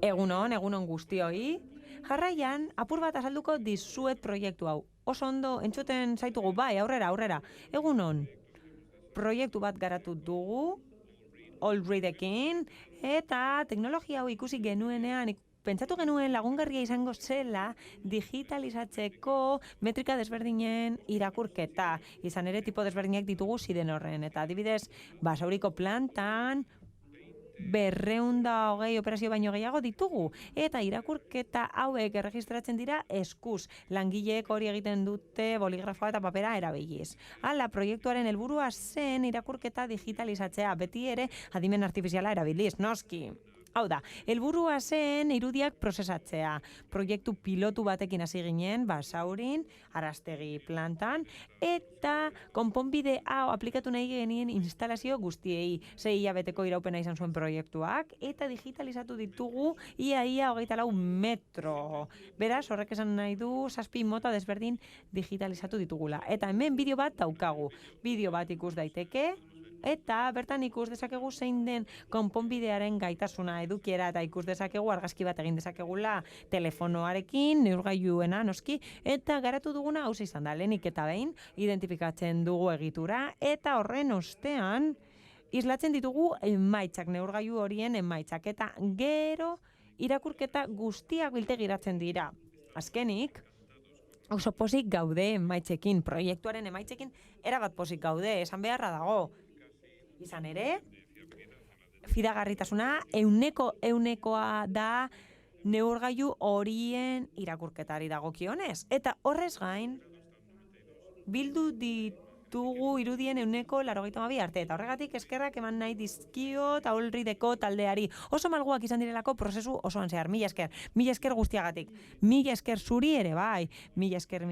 Egunon guztioi. Jarraian, apur bat azalduko dizuet proiektu hau. Oso ondo entzuten zaitugu, bai, aurrera. Egunon, proiektu bat garatu dugu, Allreadekin, eta teknologia hau ikusi genuenean, pentsatu genuen lagungarria izango zela digitalizatzeko metrika desberdinen irakurketa. Izan ere, tipo desberdinak ditugu Zidenorren. Eta adibidez, Basauriko plantan, 220 operazio baino gehiago ditugu. Eta irakurketa hauek erregistratzen dira eskuz. Langileek hori egiten dute boligrafoa eta papera erabiliz. Hala, proiektuaren helburua zen irakurketa digitalizatzea, beti ere adimen artifiziala erabiliz, noski. Hau da, helburua zen irudiak prozesatzea. Proiektu pilotu batekin hasi ginen, Basaurin, Arastegi plantan, eta konponbide hau aplikatu nahi genien instalazio guztiei. 6 hilabeteko iraupena izan zuen proiektuak, eta digitalizatu ditugu ia 24 metro. Beraz, horrek esan nahi du 7 mota desberdin digitalizatu ditugula. Eta hemen bideo bat daukagu. Bideo bat ikus daiteke, eta bertan ikus dezakegu zein den konponbidearen gaitasuna edukiera eta ikus dezakegu argazki bat egin dezakegula telefonoarekin, neurgailuena noski, eta garatu duguna hauze izan da, lehenik eta behin identifikatzen dugu egitura, eta horren ostean islatzen ditugu emaitzak, neurgailu horien emaitzak, eta gero irakurketa guztiak biltegiratzen dira. Azkenik, oso pozik gaude emaitzekin, proiektuaren emaitzekin erabat pozik gaude, esan beharra dago. Izan ere, fidagarritasuna eunekoa da neurgailu horien irakurketari dagokionez. Eta horrez gain, bildu ditugu irudien 82 arte. Eta horregatik eskerrak eman nahi dizkiot Allreadeko taldeari. Oso malguak izan direlako prozesu osoan zehar. Mila esker guztiagatik. Mila esker zuri ere bai. Mila esker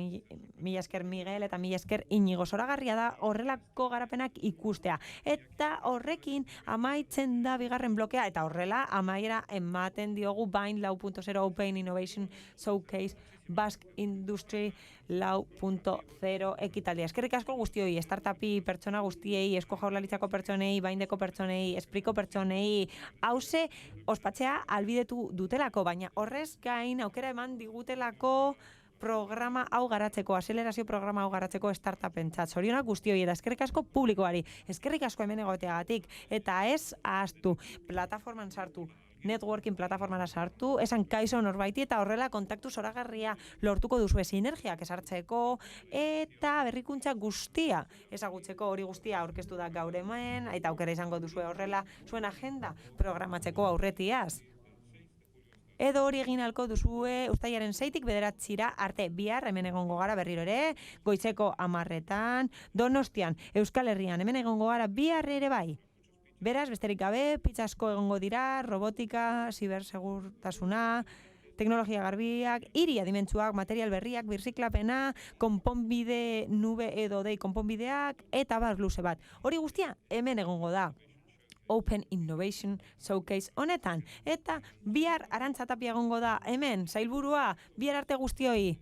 Miguel eta mila esker Inigo. Zoragarria da horrelako garapenak ikustea. Eta horrekin amaitzen da bigarren blokea. Eta horrela amaiera ematen diogu Bind 4.0 Open Innovation Showcase Basque Industry 4.0 ekitaldia. Eskerrik asko guztioi, startupi pertsona guztiei, Eusko Jaurlaritzako pertsonei, Baindeko pertsonei, Espriko pertsonei, hause ospatzea albidetu dutelako, baina horrez gain aukera eman digutelako programa hau garatzeko, azelerazio programa hau garatzeko startupentzat. Zorionak guztioi eta eskerrik asko publikoari, eskerrik asko hemen egoteagatik, eta ez ahaztu, plataforman sartu, networking plataformara sartu, esan kaixo norbaiti eta horrela kontaktu zoragarria lortuko duzu sinergiak esartzeko eta berrikuntza guztia ezagutzeko, hori guztia aurkeztu da gaur hemen, eta aukera izango duzu horrela zuen agenda programatzeko aurretiaz. Edo hori egin halko duzue uztailaren 6tik 9 arte, bihar hemen egongo gara berriro ere, goitzeko 10etan, Donostian, Euskal Herrian hemen egongo gara bihar ere bai. Beraz, besterik gabe, pizza asko egongo dira, robotika, zibersegurtasuna, teknologia garbiak, hiri adimentsuak, material berriak, birziklapena, konponbide nube edo dei konponbideak, eta bar luze bat. Hori guztia hemen egongo da. Open Innovation Showcase honetan. Eta bihar Arantza Tapia egongo da hemen, sailburua, bihar arte guztioi.